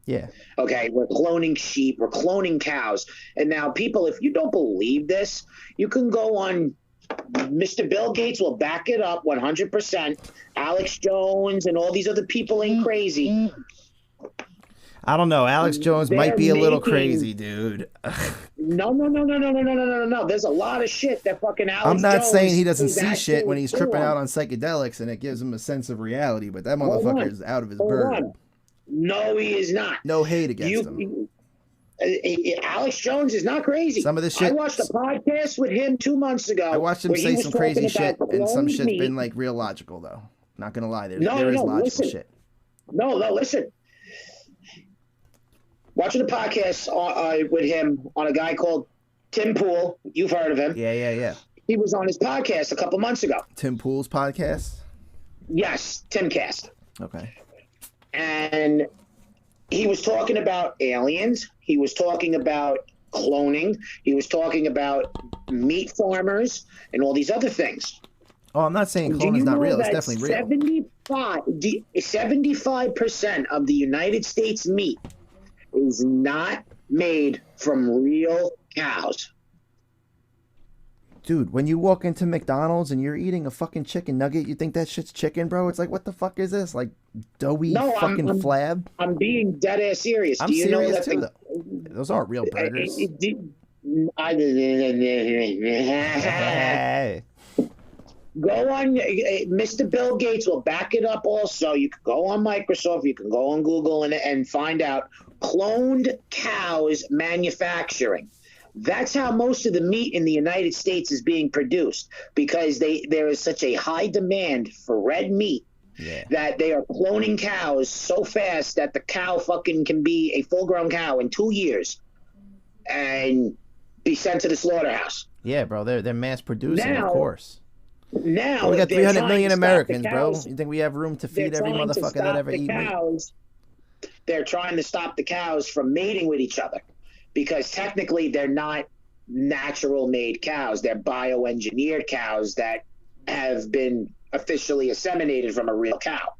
Yeah.
Okay, we're cloning sheep, we're cloning cows. And now, people, if you don't believe this, you can go on. Mr. Bill Gates will back it up 100%. Alex Jones and all these other people ain't crazy.
I don't know. Alex Jones might be a little crazy, dude.
No. There's a lot of shit that fucking Alex
I'm not
Jones
saying he doesn't see shit when he's tripping out on psychedelics and it gives him a sense of reality, but that motherfucker is out of his bird.
No, he is not.
No hate against him.
Alex Jones is not crazy.
Some of this shit.
I watched a podcast with him 2 months ago.
I watched him say some crazy shit, and some shit's been like real logical, though. Not gonna lie, there is logical shit.
No, listen. Watching a podcast with him on a guy called Tim Pool. You've heard of him.
Yeah.
He was on his podcast a couple months ago.
Tim Pool's podcast?
Yes, Timcast.
Okay.
And he was talking about aliens. He was talking about cloning. He was talking about meat farmers and all these other things.
Oh, I'm not saying cloning's not real. It's definitely real.
75% of the United States meat is not made from real cows.
Dude, when you walk into McDonald's and you're eating a fucking chicken nugget, you think that shit's chicken, bro? It's like, what the fuck is this? Like, doughy fucking flab?
I'm being dead ass serious.
I'm serious too, though. Those aren't real burgers.
Go on, Mr. Bill Gates will back it up also. You can go on Microsoft, you can go on Google and find out cloned cows manufacturing. That's how most of the meat in the United States is being produced, because there is such a high demand for red meat
Yeah.
That they are cloning cows so fast that the cow fucking can be a full-grown cow in 2 years and be sent to the slaughterhouse.
Yeah, bro. They're mass producing,
Now,
of course.
Now
Bro, we got 300 million Americans, bro.
cows,
You think we have room to feed every motherfucker that ever eat meat?
They're trying to stop the cows from mating with each other because technically they're not natural-made cows. They're bioengineered cows that have been officially inseminated from a real cow.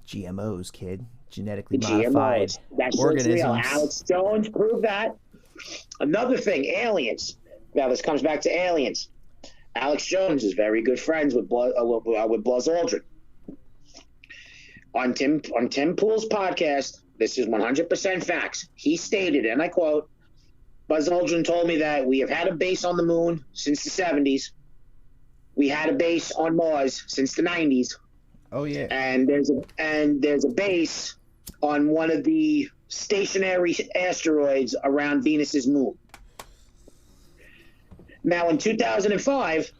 GMOs, kid. Genetically modified
That's
organisms.
Real. Alex Jones proved that. Another thing, aliens. Now this comes back to aliens. Alex Jones is very good friends with Buzz Aldrin. On Tim Pool's podcast, this is 100% facts. He stated, and I quote, Buzz Aldrin told me that we have had a base on the moon since the 70s. We had a base on Mars since the 90s.
Oh yeah.
And there's a base on one of the stationary asteroids around Venus's moon. Now in 2005,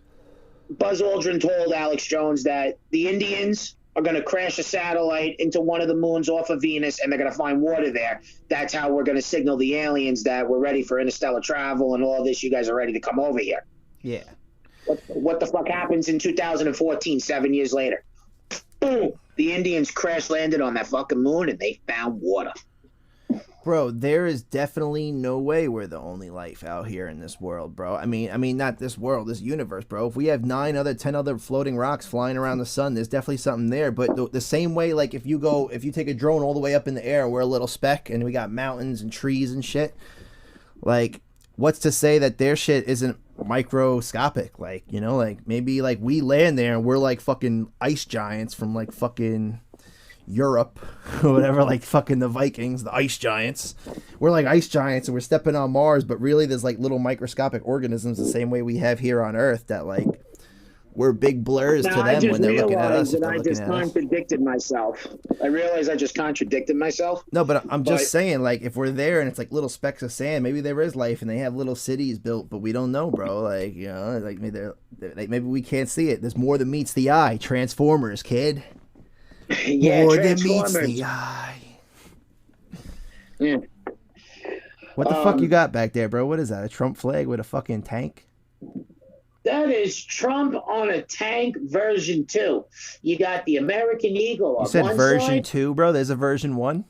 Buzz Aldrin told Alex Jones that the Indians are going to crash a satellite into one of the moons off of Venus, and they're going to find water there. That's how we're going to signal the aliens that we're ready for interstellar travel and all this. You guys are ready to come over here.
Yeah.
What the fuck happens in 2014, 7 years later? Boom! The Indians crash landed on that fucking moon, and they found water.
Bro, there is definitely no way we're the only life out here in this world, bro. I mean, not this world, this universe, bro. If we have 10 other floating rocks flying around the sun, there's definitely something there. But the same way, like, if you take a drone all the way up in the air, we're a little speck, and we got mountains and trees and shit. Like, what's to say that their shit isn't microscopic? Like, you know, like, maybe, like, we land there and we're, like, fucking ice giants from, like, fucking Europe or whatever, like fucking the Vikings, the ice giants. We're like ice giants and we're stepping on Mars, but really there's like little microscopic organisms the same way we have here on Earth that like we're big blurs to them when they're looking at us.
I just contradicted myself. I realized I just contradicted myself.
No, but I'm just saying, like, if we're there and it's like little specks of sand, maybe there is life and they have little cities built, but we don't know, bro. Like, you know, like maybe we can't see it. There's more than meets the eye. Transformers, kid.
Yeah,
more than meets the eye.
Yeah.
What the fuck you got back there, bro? What is that? A Trump flag with a fucking tank?
That is Trump on a tank version 2. You got the American Eagle on
You said
one
version
side.
2, bro? There's a version 1?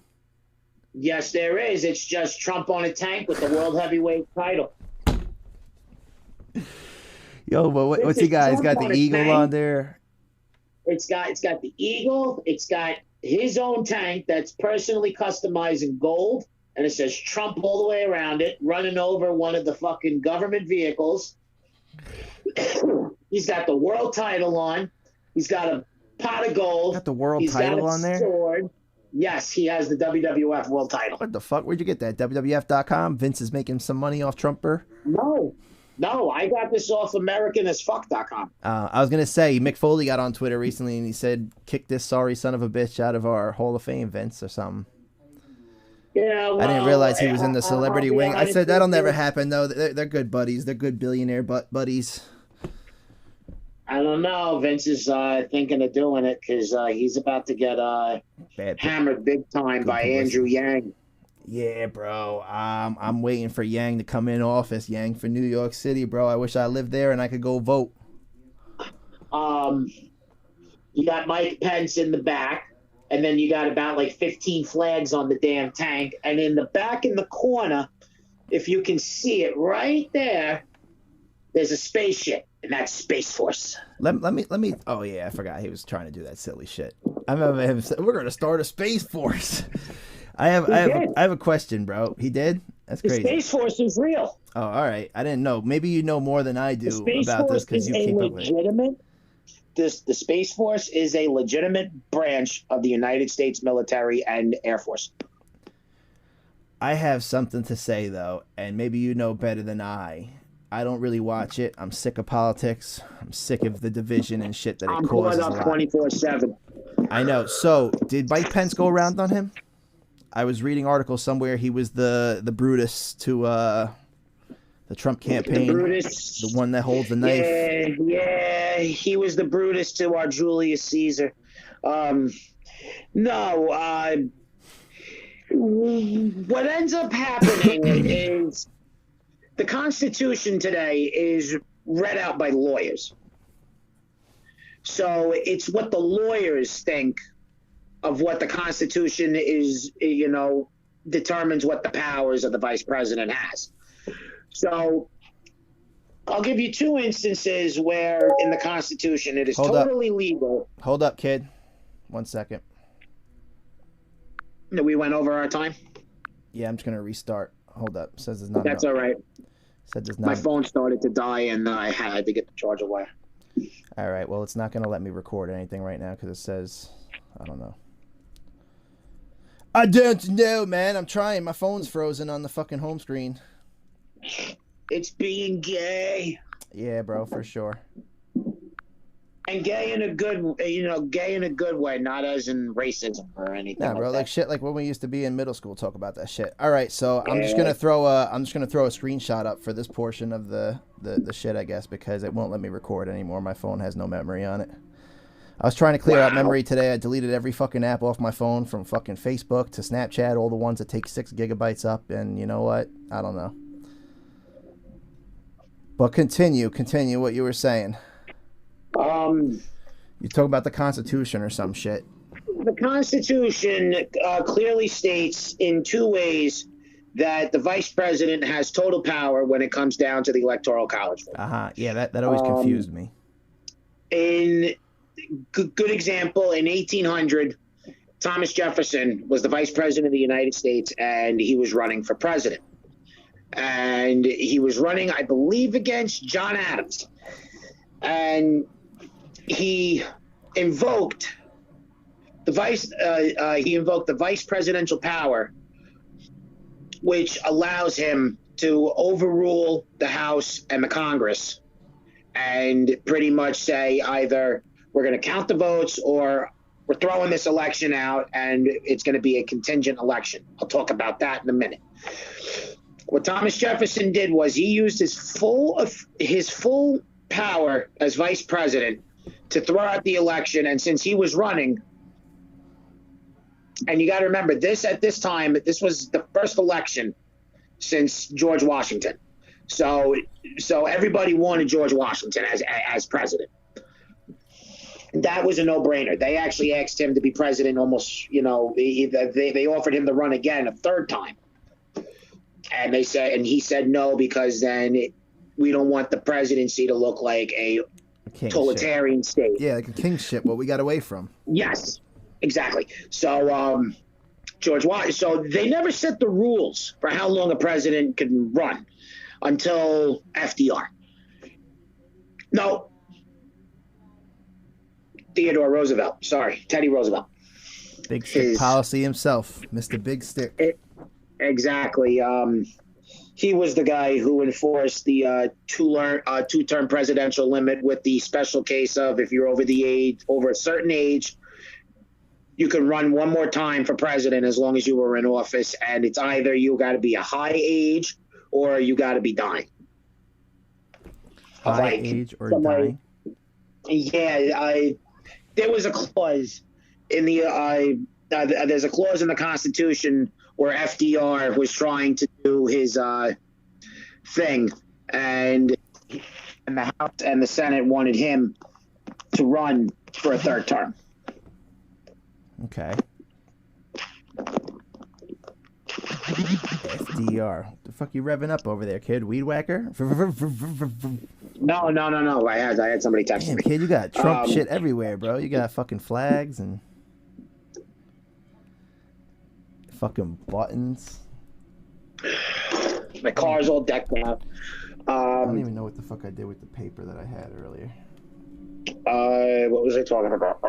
Yes, there is. It's just Trump on a tank with the world heavyweight title.
Yo, but what's he got? He's got the eagle on there.
It's got the eagle. It's got his own tank that's personally customized in gold, and it says Trump all the way around it, running over one of the fucking government vehicles. He's got the world title on. He's got a pot of gold.
Got the world title on there?
Sword. Yes, he has the WWF world title.
What the fuck? Where'd you get that? WWF.com? Vince is making some money off Trumper?
No, I got this off AmericanAsFuck.com.
I was going to say, Mick Foley got on Twitter recently and he said, kick this sorry son of a bitch out of our Hall of Fame, Vince, or something.
Yeah, well,
I didn't realize he was in the celebrity wing. I said, that'll never happen, though. They're good buddies. They're good billionaire buddies.
I don't know. Vince is thinking of doing it because he's about to get hammered big time by Andrew Yang.
Yeah, bro. I'm waiting for Yang to come in office. Yang for New York City, bro. I wish I lived there and I could go vote.
You got Mike Pence in the back, and then you got about like 15 flags on the damn tank. And in the back in the corner, if you can see it right there, there's a spaceship, and that's Space Force.
Let me. Oh yeah, I forgot he was trying to do that silly shit. I remember him saying, "We're gonna start a Space Force." I have a question, bro. He did? That's crazy.
The Space Force is real.
Oh, all right. I didn't know. Maybe you know more than I do about this because you keep up with it.
The Space Force is a legitimate branch of the United States military and Air Force.
I have something to say, though, and maybe you know better than I. I don't really watch it. I'm sick of politics. I'm sick of the division and shit that it causes.
I'm caught up 24/7.
I know. So, did Mike Pence go around on him? I was reading articles somewhere he was the Brutus to The Trump campaign.
The Brutus.
The one that holds the knife.
Yeah, he was the Brutus to our Julius Caesar. No, what ends up happening is the Constitution today is read out by lawyers. So it's what the lawyers think of what the Constitution is, determines what the powers of the vice president has. So I'll give you two instances where in the Constitution it is totally legal.
Hold up, kid. 1 second.
We went over our time?
Yeah, I'm just going to restart. Hold up. Says there's not
That's all right.
Said there's not.
My phone started to die and I had to get the charger wire.
All right. Well, it's not going to let me record anything right now because it says, I don't know. I don't know, man. I'm trying. My phone's frozen on the fucking home screen.
It's being gay.
Yeah, bro, for sure.
And gay in a good way, not as in racism or anything.
Nah, bro, like shit, like when we used to be in middle school, talk about that shit. All right, so
Yeah.
I'm just gonna throw a screenshot up for this portion of the shit, I guess, because it won't let me record anymore. My phone has no memory on it. I was trying to clear out memory today. I deleted every fucking app off my phone, from fucking Facebook to Snapchat, all the ones that take 6 gigabytes up, and you know what? I don't know. But continue what you were saying. You talk about the Constitution or some shit.
The Constitution clearly states in two ways that the vice president has total power when it comes down to the Electoral College.
Yeah, that always confused me.
In good example, in 1800, Thomas Jefferson was the vice president of the United States, and he was running for president. And he was running, I believe, against John Adams. And he invoked the vice presidential power, which allows him to overrule the House and the Congress and pretty much say either we're going to count the votes or we're throwing this election out and it's going to be a contingent election. I'll talk about that in a minute. What Thomas Jefferson did was he used his full power as vice president to throw out the election, and since he was running, and you got to remember this at this time, this was the first election since George Washington, so everybody wanted George Washington as president. That was a no-brainer. They actually asked him to be president almost, they offered him to run again a third time. And he said no, because then we don't want the presidency to look like a totalitarian state.
Yeah, like a kingship, what we got away from.
Yes, exactly. So so they never set the rules for how long a president can run until FDR. No, Theodore Roosevelt. Sorry, Teddy Roosevelt.
Big stick policy himself, Mr. Big Stick.
Exactly. He was the guy who enforced the two-term presidential limit, with the special case of if you're over a certain age, you can run one more time for president as long as you were in office, and it's either you got to be a high age or you got to be dying.
High age or dying?
Yeah, there was a clause in there's a clause in the Constitution where FDR was trying to do his thing, and the House and the Senate wanted him to run for a third term.
Okay. FDR. The fuck you revving up over there, kid? Weed whacker?
No. I had somebody text me.
Kid, you got Trump shit everywhere, bro. You got fucking flags and fucking buttons.
My car's all decked out.
I don't even know what the fuck I did with the paper that I had earlier.
What was I talking about?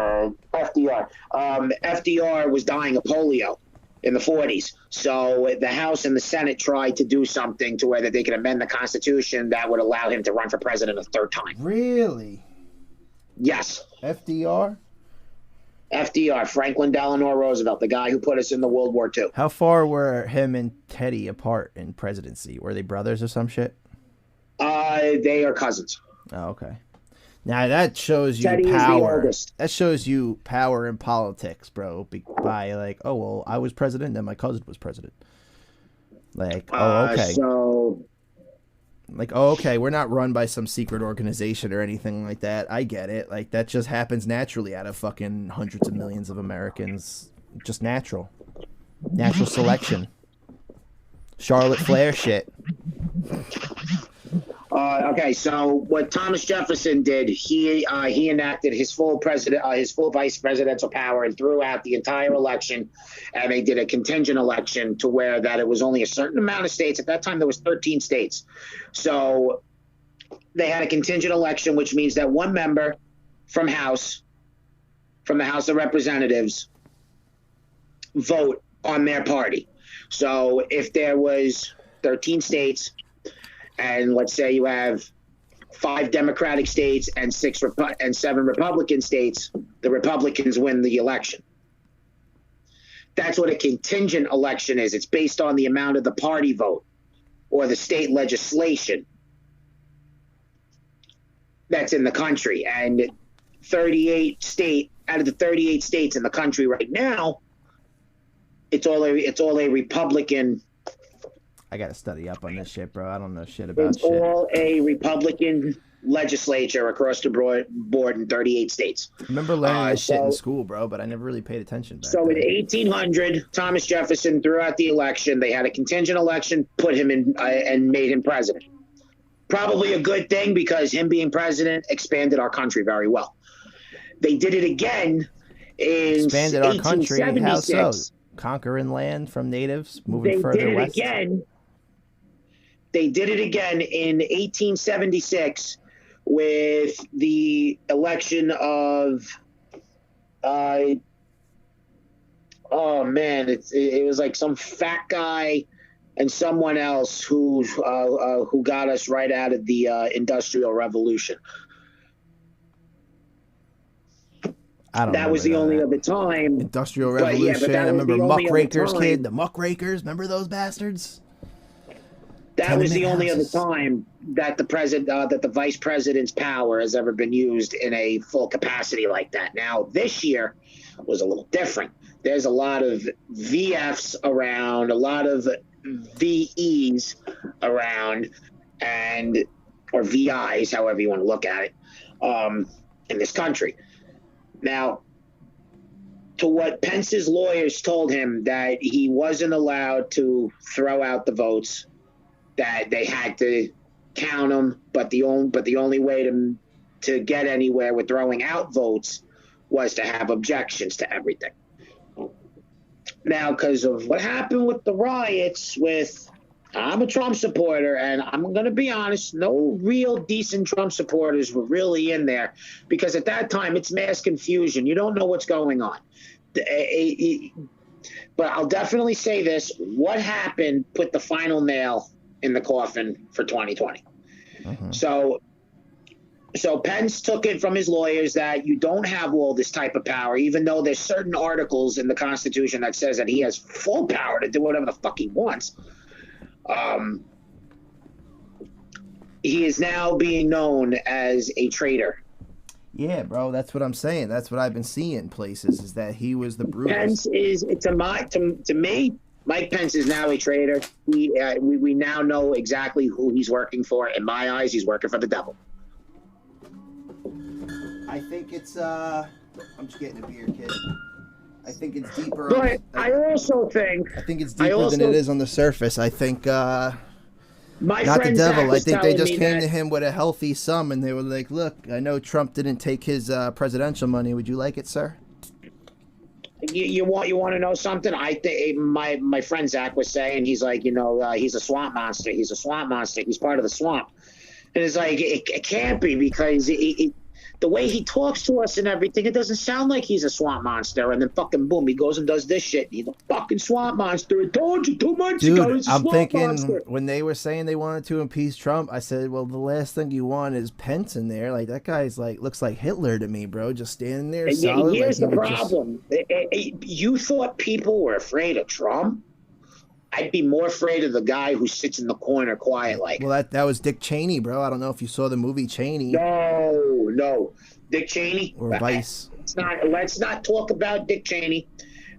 FDR. FDR was dying of polio in the 40s. So the House and the Senate tried to do something to where that they could amend the Constitution that would allow him to run for president a third time.
Really?
Yes.
FDR,
Franklin Delano Roosevelt, the guy who put us in the World War II.
How far were him and Teddy apart in presidency? Were they brothers or some shit?
They are cousins.
Oh, okay. Now that shows you
Teddy
power.
is the oldest.
That shows you power in politics, bro. By like, oh well, I was president, then my cousin was president. Like, oh okay. Like, oh okay, we're not run by some secret organization or anything like that. I get it. Like that just happens naturally out of fucking hundreds of millions of Americans. Just natural selection. Charlotte Flair shit.
Okay, so what Thomas Jefferson did, he enacted his full vice presidential power and threw out the entire election, and they did a contingent election to where that it was only a certain amount of states. At that time, there was 13 states, so they had a contingent election, which means that one member from the House of Representatives, vote on their party. So if there was 13 states, and let's say you have 5 Democratic states and 7 Republican states, the Republicans win the election. That's what a contingent election is. It's based on the amount of the party vote or the state legislation that's in the country. And out of the 38 states in the country right now, it's all a Republican.
I gotta study up on this shit, bro. I don't know shit about
shit. It's all a Republican legislature across the board in 38 states.
I remember learning this shit in school, bro, but I never really paid attention back
then.
In
1800, Thomas Jefferson threw out the election. They had a contingent election, put him in, and made him president. Probably a good thing because him being president expanded our country very well. They did it again in
expanded our country. How so?
1876.
Conquering land from natives, moving further west.
They did it again in 1876 with the election of, it was like some fat guy and someone else who got us right out of the Industrial Revolution. That was the only other time.
Industrial Revolution. I remember Muckrakers, kid. The Muckrakers. Remember those bastards?
That was the only other time that the vice president's power has ever been used in a full capacity like that. Now, this year was a little different. There's a lot of VFs around, a lot of VEs around, or VIs, however you want to look at it, in this country. Now, to what Pence's lawyers told him, that he wasn't allowed to throw out the votes, that they had to count them, but the only way to get anywhere with throwing out votes was to have objections to everything. Now, because of what happened with the riots, I'm a Trump supporter, and I'm going to be honest, no real decent Trump supporters were really in there, because at that time it's mass confusion. You don't know what's going on. But I'll definitely say this: what happened put the final nail in the coffin for 2020. Uh-huh. So Pence took it from his lawyers that you don't have all this type of power, even though there's certain articles in the Constitution that says that he has full power to do whatever the fuck he wants. He is now being known as a traitor.
Yeah, bro, that's what I'm saying. That's what I've been seeing places, is that he was the Brutus.
Pence is, to me, Mike Pence is now a traitor. We now know exactly who he's working for. In my eyes, he's working for the devil.
I think it's, I'm just getting a beer, kid. I think it's deeper.
But I think
it's deeper than it is on the surface. I think, not the devil. I think they just came to him with a healthy sum, and they were like, look, I know Trump didn't take his presidential money. Would you like it, sir?
You want to know something? I think my friend Zach was saying, he's like, he's a swamp monster. He's a swamp monster. He's part of the swamp. And it's like, it can't be, because the way he talks to us and everything, it doesn't sound like he's a swamp monster. And then fucking boom, he goes and does this shit. He's a fucking swamp monster. I told you 2 months ago. He's a
I'm
swamp
thinking
monster.
When they were saying they wanted to impeach Trump, I said, well, the last thing you want is Pence in there. Like, that guy's like, looks like Hitler to me, bro. Just standing there solid.
Here's the problem. You thought people were afraid of Trump? I'd be more afraid of the guy who sits in the corner quiet like.
Well, that was Dick Cheney, bro. I don't know if you saw the movie Cheney.
No. Dick Cheney?
Or Vice.
Let's not talk about Dick Cheney,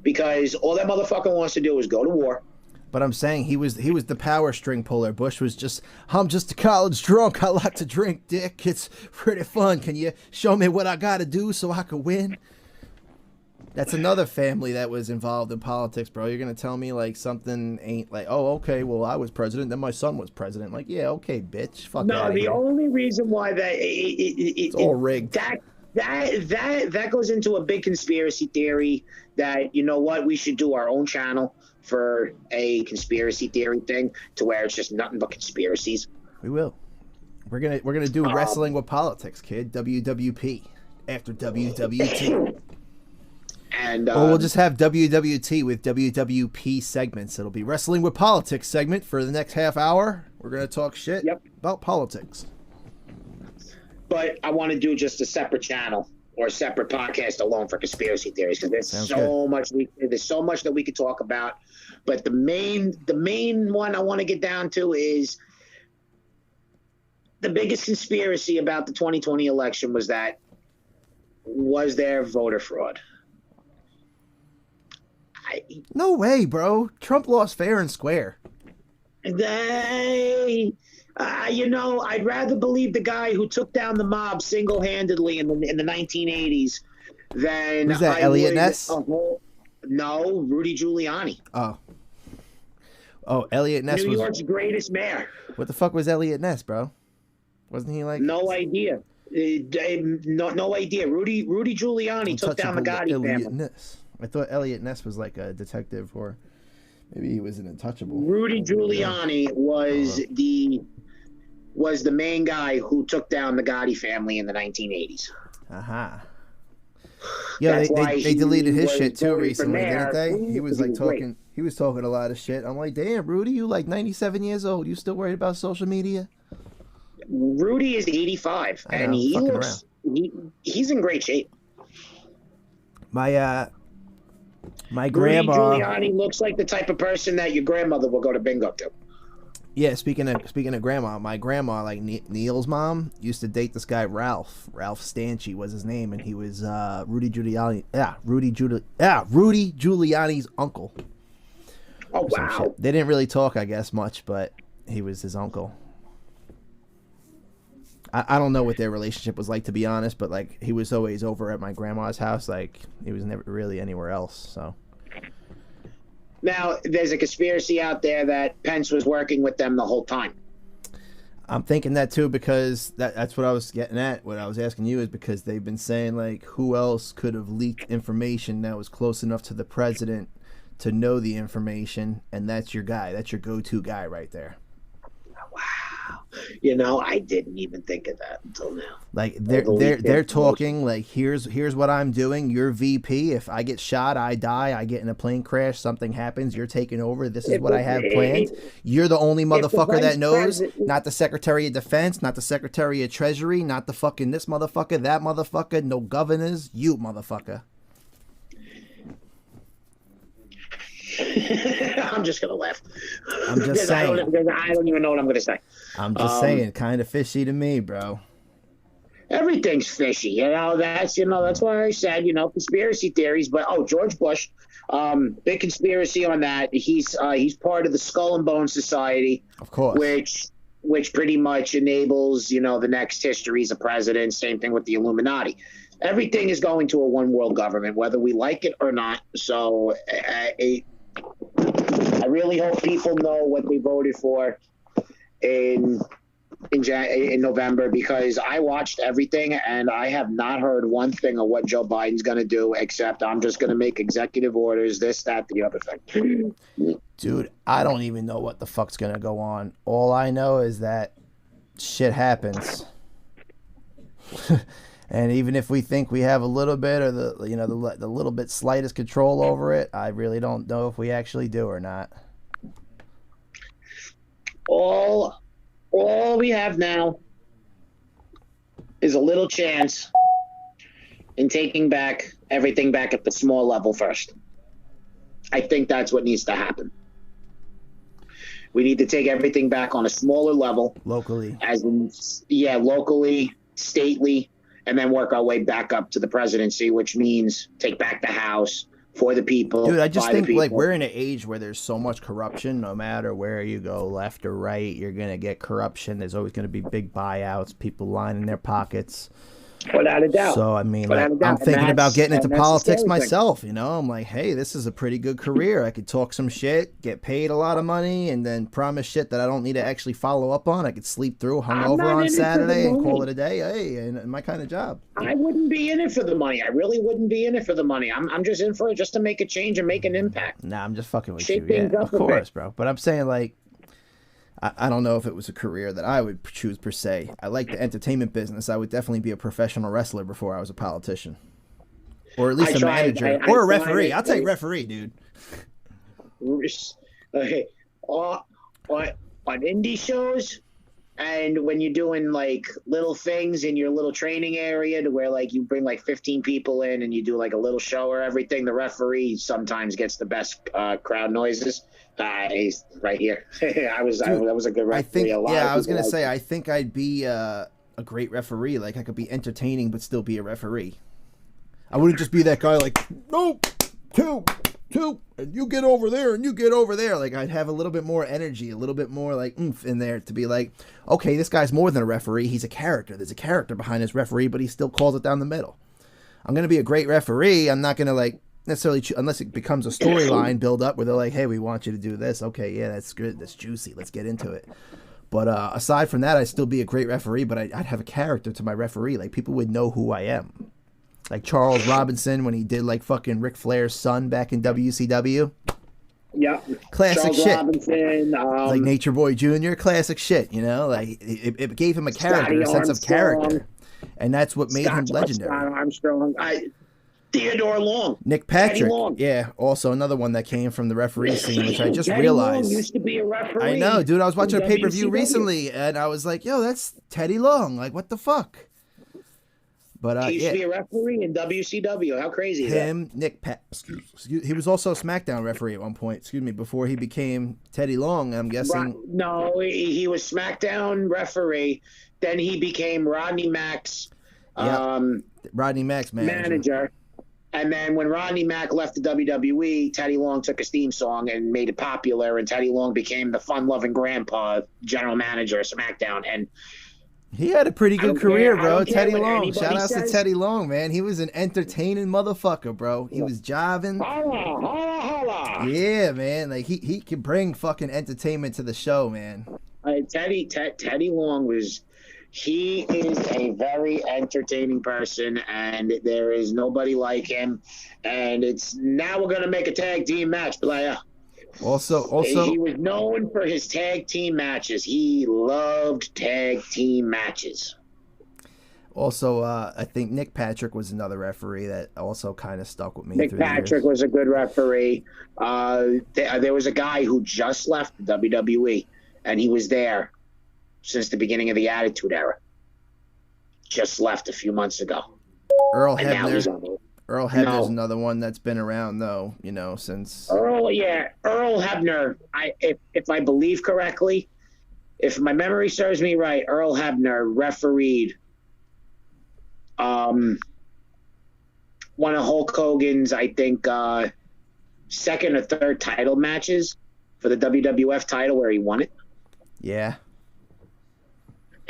because all that motherfucker wants to do is go to war.
But I'm saying he was the power string puller. Bush was just, I'm just a college drunk. I like to drink, Dick. It's pretty fun. Can you show me what I got to do so I can win? That's another family that was involved in politics, bro. You're going to tell me, like, something ain't like, oh, okay, well, I was president, then my son was president. Like, yeah, okay, bitch. Fuck
no,
outta
the
here.
only reason why
it's all rigged.
That goes into a big conspiracy theory that, you know what, we should do our own channel for a conspiracy theory thing to where it's just nothing but conspiracies.
We will. We're gonna do Wrestling with Politics, kid. WWP after WWT.
And
or we'll just have WWT with WWP segments. It'll be Wrestling with Politics segment for the next half hour. We're gonna talk shit about politics.
But I want to do just a separate channel or a separate podcast alone for conspiracy theories, because there's there's so much that we could talk about. But the main one I want to get down to is the biggest conspiracy about the 2020 election was there voter fraud?
No way, bro. Trump lost fair and square.
I'd rather believe the guy who took down the mob single-handedly in the 1980s than
was that Elliot Ness?
No, Rudy Giuliani.
Oh, Elliot Ness
New
was
York's greatest mayor.
What the fuck was Elliot Ness, bro? Wasn't he like?
No idea. No idea. Rudy Giuliani took down the Gotti family.
Ness. I thought Elliot Ness was like a detective, or maybe he was an untouchable.
Rudy Giuliani was the main guy who took down the Gotti family in the 1980s.
Aha. Yeah, they deleted his shit too recently, didn't they? He was like talking. He was talking a lot of shit. I'm like, damn, Rudy, you like 97 years old. You still worried about social media?
Rudy is 85, and he's in great shape.
My
Rudy
grandma.
Giuliani looks like the type of person that your grandmother will go to bingo to.
Yeah, speaking of grandma, my grandma, like Neil's mom, used to date this guy Ralph Stanchi was his name, and he was Rudy Giuliani's uncle.
Oh wow!
They didn't really talk, I guess, much, but he was his uncle. I don't know what their relationship was like, to be honest, but like he was always over at my grandma's house. Like he was never really anywhere else. So
now there's a conspiracy out there that Pence was working with them the whole time.
I'm thinking that too, because that's what I was getting at. What I was asking you is because they've been saying, like, who else could have leaked information that was close enough to the president to know the information, and that's your guy. That's your go-to guy right there.
Wow. You know, I didn't even think of that until now.
Like they're talking like, here's what I'm doing. You're VP. If I get shot, I die. I get in a plane crash. Something happens. You're taking over. This is what I have planned. You're the only motherfucker that knows. Not the Secretary of Defense. Not the Secretary of Treasury. Not the fucking this motherfucker. That motherfucker. No governors. You motherfucker.
I'm just gonna laugh.
I'm just saying.
I don't even know what I'm gonna say.
I'm just saying, kind of fishy to me, bro.
Everything's fishy, That's why I said, conspiracy theories. But George Bush, big conspiracy on that. He's part of the Skull and Bones Society,
of course,
which pretty much enables the next histories of presidents. Same thing with the Illuminati. Everything is going to a one world government, whether we like it or not. So I really hope people know what they voted for in November, because I watched everything and I have not heard one thing of what Joe Biden's going to do, except I'm just going to make executive orders, this, that, the other thing.
Dude, I don't even know what the fuck's going to go on. All I know is that shit happens. And even if we think we have a little bit, or the little bit slightest control over it, I really don't know if we actually do or not.
All we have now is a little chance in taking back everything back at the small level first. I think that's what needs to happen. We need to take everything back on a smaller level.
Locally.
As in, yeah, locally, stately, and then work our way back up to the presidency, which means take back the House for the people.
Dude, I just think like we're in an age where there's so much corruption. No matter where you go, left or right, you're gonna get corruption. There's always gonna be big buyouts, people lining their pockets.
Without a doubt.
So I mean, like, I'm thinking about getting into politics myself. You know, I'm like, hey, this is a pretty good career. I could talk some shit, get paid a lot of money, and then promise shit that I don't need to actually follow up on. I could sleep through, hungover on Saturday, and call it a day. Hey, and my kind of job.
I wouldn't be in it for the money. I really wouldn't be in it for the money. I'm just in for it just to make a change and make an impact.
Nah, I'm just fucking with you. Yeah, of course, bro. But I'm saying, like, I don't know if it was a career that I would choose per se. I like the entertainment business. I would definitely be a professional wrestler before I was a politician. Or at least a manager. Or a referee. I'll take referee, dude.
Okay. On indie shows, and when you're doing like little things in your little training area to where like you bring like 15 people in and you do like a little show or everything, the referee sometimes gets the best crowd noises. He's right here. That was a good referee.
I was gonna say I think I'd be a great referee. Like I could be entertaining but still be a referee. I wouldn't just be that guy like no, two, and you get over there and you get over there. Like I'd have a little bit more energy, a little bit more like oomph in there to be like, okay, this guy's more than a referee. He's a character. There's a character behind his referee, but he still calls it down the middle. I'm gonna be a great referee. I'm not gonna like necessarily unless it becomes a storyline build up where they're like, hey, we want you to do this. Okay, yeah, that's good, that's juicy, let's get into it. But aside from that, I'd still be a great referee, but I'd have a character to my referee. Like people would know who I am, like Charles Robinson when he did like fucking Ric Flair's son back in WCW.
Yeah,
classic
Charles
shit.
Robinson,
like Nature Boy Jr. Classic shit, you know, like it gave him a character, a sense of character, and that's what made him legendary.
Scott Armstrong, Theodore Long,
Nick Patrick, yeah, also another one that came from the referee scene, which I just realized.
Long used to be a referee.
I know, dude. I was watching a pay-per-view recently, and I was like, "Yo, that's Teddy Long." Like, what the fuck? But
he used to be a referee in WCW. How crazy is that?
Nick he was also a SmackDown referee at one point. Excuse me, before he became Teddy Long. I'm guessing.
No, he was SmackDown referee. Then he became Rodney Mack's
Rodney Mack's manager.
And then when Rodney Mack left the WWE, Teddy Long took his theme song and made it popular, and Teddy Long became the fun-loving grandpa, general manager of SmackDown. And
he had a pretty good career, bro. Teddy Long. Shout out to Teddy Long, man. He was an entertaining motherfucker, bro. He was jiving.
Holla, holla, holla.
Yeah, man. Like he could bring fucking entertainment to the show, man.
Teddy Long was. He is a very entertaining person, and there is nobody like him. And it's now we're gonna make a tag team match, but
also,
he was known for his tag team matches. He loved tag team matches.
Also, I think Nick Patrick was another referee that also kind of stuck with me.
Nick Patrick was a good referee. There was a guy who just left the WWE, and he was there since the beginning of the Attitude Era. Just left a few months ago.
Earl Hebner. Earl Hebner's another one that's been around, though, you know, since...
Earl Hebner, if I believe correctly, if my memory serves me right, Earl Hebner refereed one of Hulk Hogan's, I think, second or third title matches for the WWF title where he won it.
Yeah.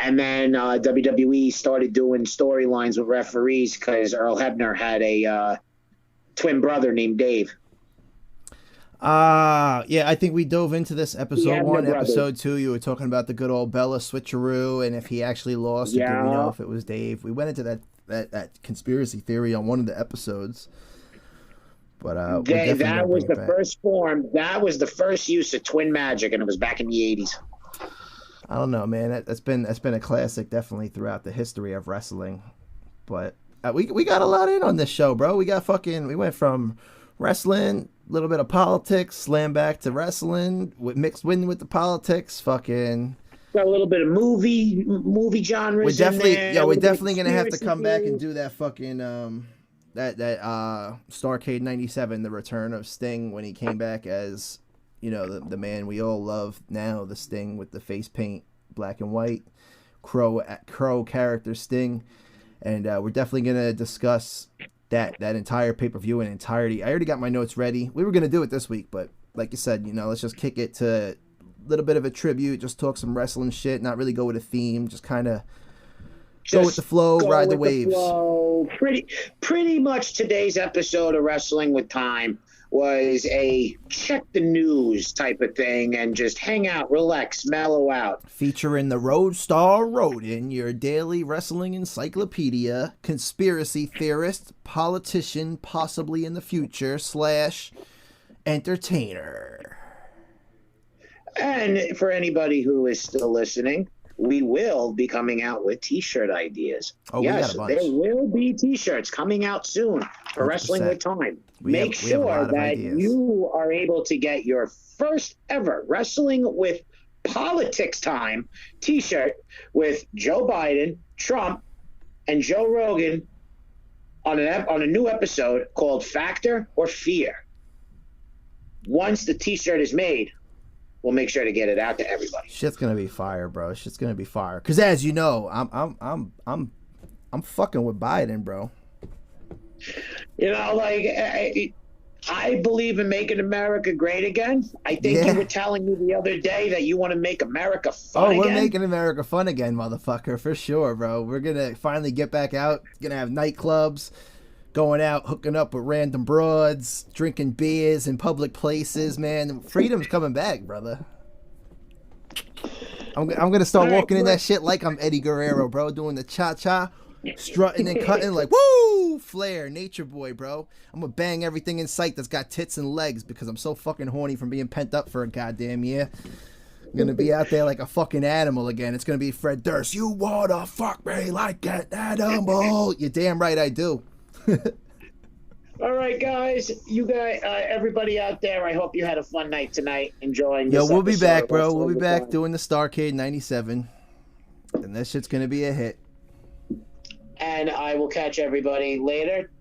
And then WWE started doing storylines with referees because Earl Hebner had a twin brother named Dave.
Yeah, I think we dove into this episode 1. Episode 2, you were talking about the good old Bella switcheroo and if he actually lost, or do we know if it was Dave? We went into that conspiracy theory on one of the episodes. But
that was the first form. That was the first use of twin magic, and it was back in the 80s.
I don't know, man. That's been a classic definitely throughout the history of wrestling. But we got a lot in on this show, bro. We went from wrestling, a little bit of politics, slam back to wrestling, mixed with the politics, fucking.
Got a little bit of movie genres.
We're definitely gonna have to come back and do that fucking that Starcade '97, the return of Sting when he came back as you know, the man we all love now, the Sting with the face paint, black and white, Crow character Sting. And we're definitely going to discuss that entire pay-per-view in entirety. I already got my notes ready. We were going to do it this week, but like you said, you know, let's just kick it to a little bit of a tribute, just talk some wrestling shit, not really go with a theme, just kind of go with the flow, ride the waves.
Pretty much today's episode of Wrestling with Time was a check the news type of thing and just hang out, relax, mellow out.
Featuring the Roadstar Rodin, your daily wrestling encyclopedia, conspiracy theorist, politician, possibly in the future, / entertainer.
And for anybody who is still listening, we will be coming out with T-shirt ideas.
Oh,
yes, there will be T-shirts coming out soon for 100%. Wrestling with Time. Make sure that you are able to get your first ever Wrestling with Politics Time T-shirt with Joe Biden, Trump, and Joe Rogan on a new episode called Factor or Fear. Once the T-shirt is made, we'll make sure to get it out to everybody.
Shit's gonna be fire, bro. Shit's gonna be fire. Cause as you know, I'm fucking with Biden, bro.
You know, like I believe in making America great again. I think you were telling me the other day that you want to make America fun again.
Oh, we're making America fun again, motherfucker, for sure, bro. We're gonna finally get back out. Gonna have nightclubs. Going out, hooking up with random broads, drinking beers in public places, man. Freedom's coming back, brother. I'm going to start walking in that shit like I'm Eddie Guerrero, bro. Doing the cha-cha, strutting and cutting like, woo! Flair, nature boy, bro. I'm going to bang everything in sight that's got tits and legs because I'm so fucking horny from being pent up for a goddamn year. I'm going to be out there like a fucking animal again. It's going to be Fred Durst. You want to fuck me like an animal. You're damn right I do.
All right, guys. You guys, everybody out there, I hope you had a fun night tonight enjoying this.
Yo, we'll be back, bro. We'll be back doing the Starcade 97. And that shit's going to be a hit.
And I will catch everybody later.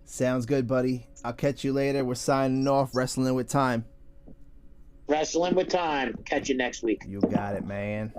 Sounds good, buddy. I'll catch you later. We're signing off. Wrestling with Time.
Wrestling with Time. Catch you next week.
You got it, man.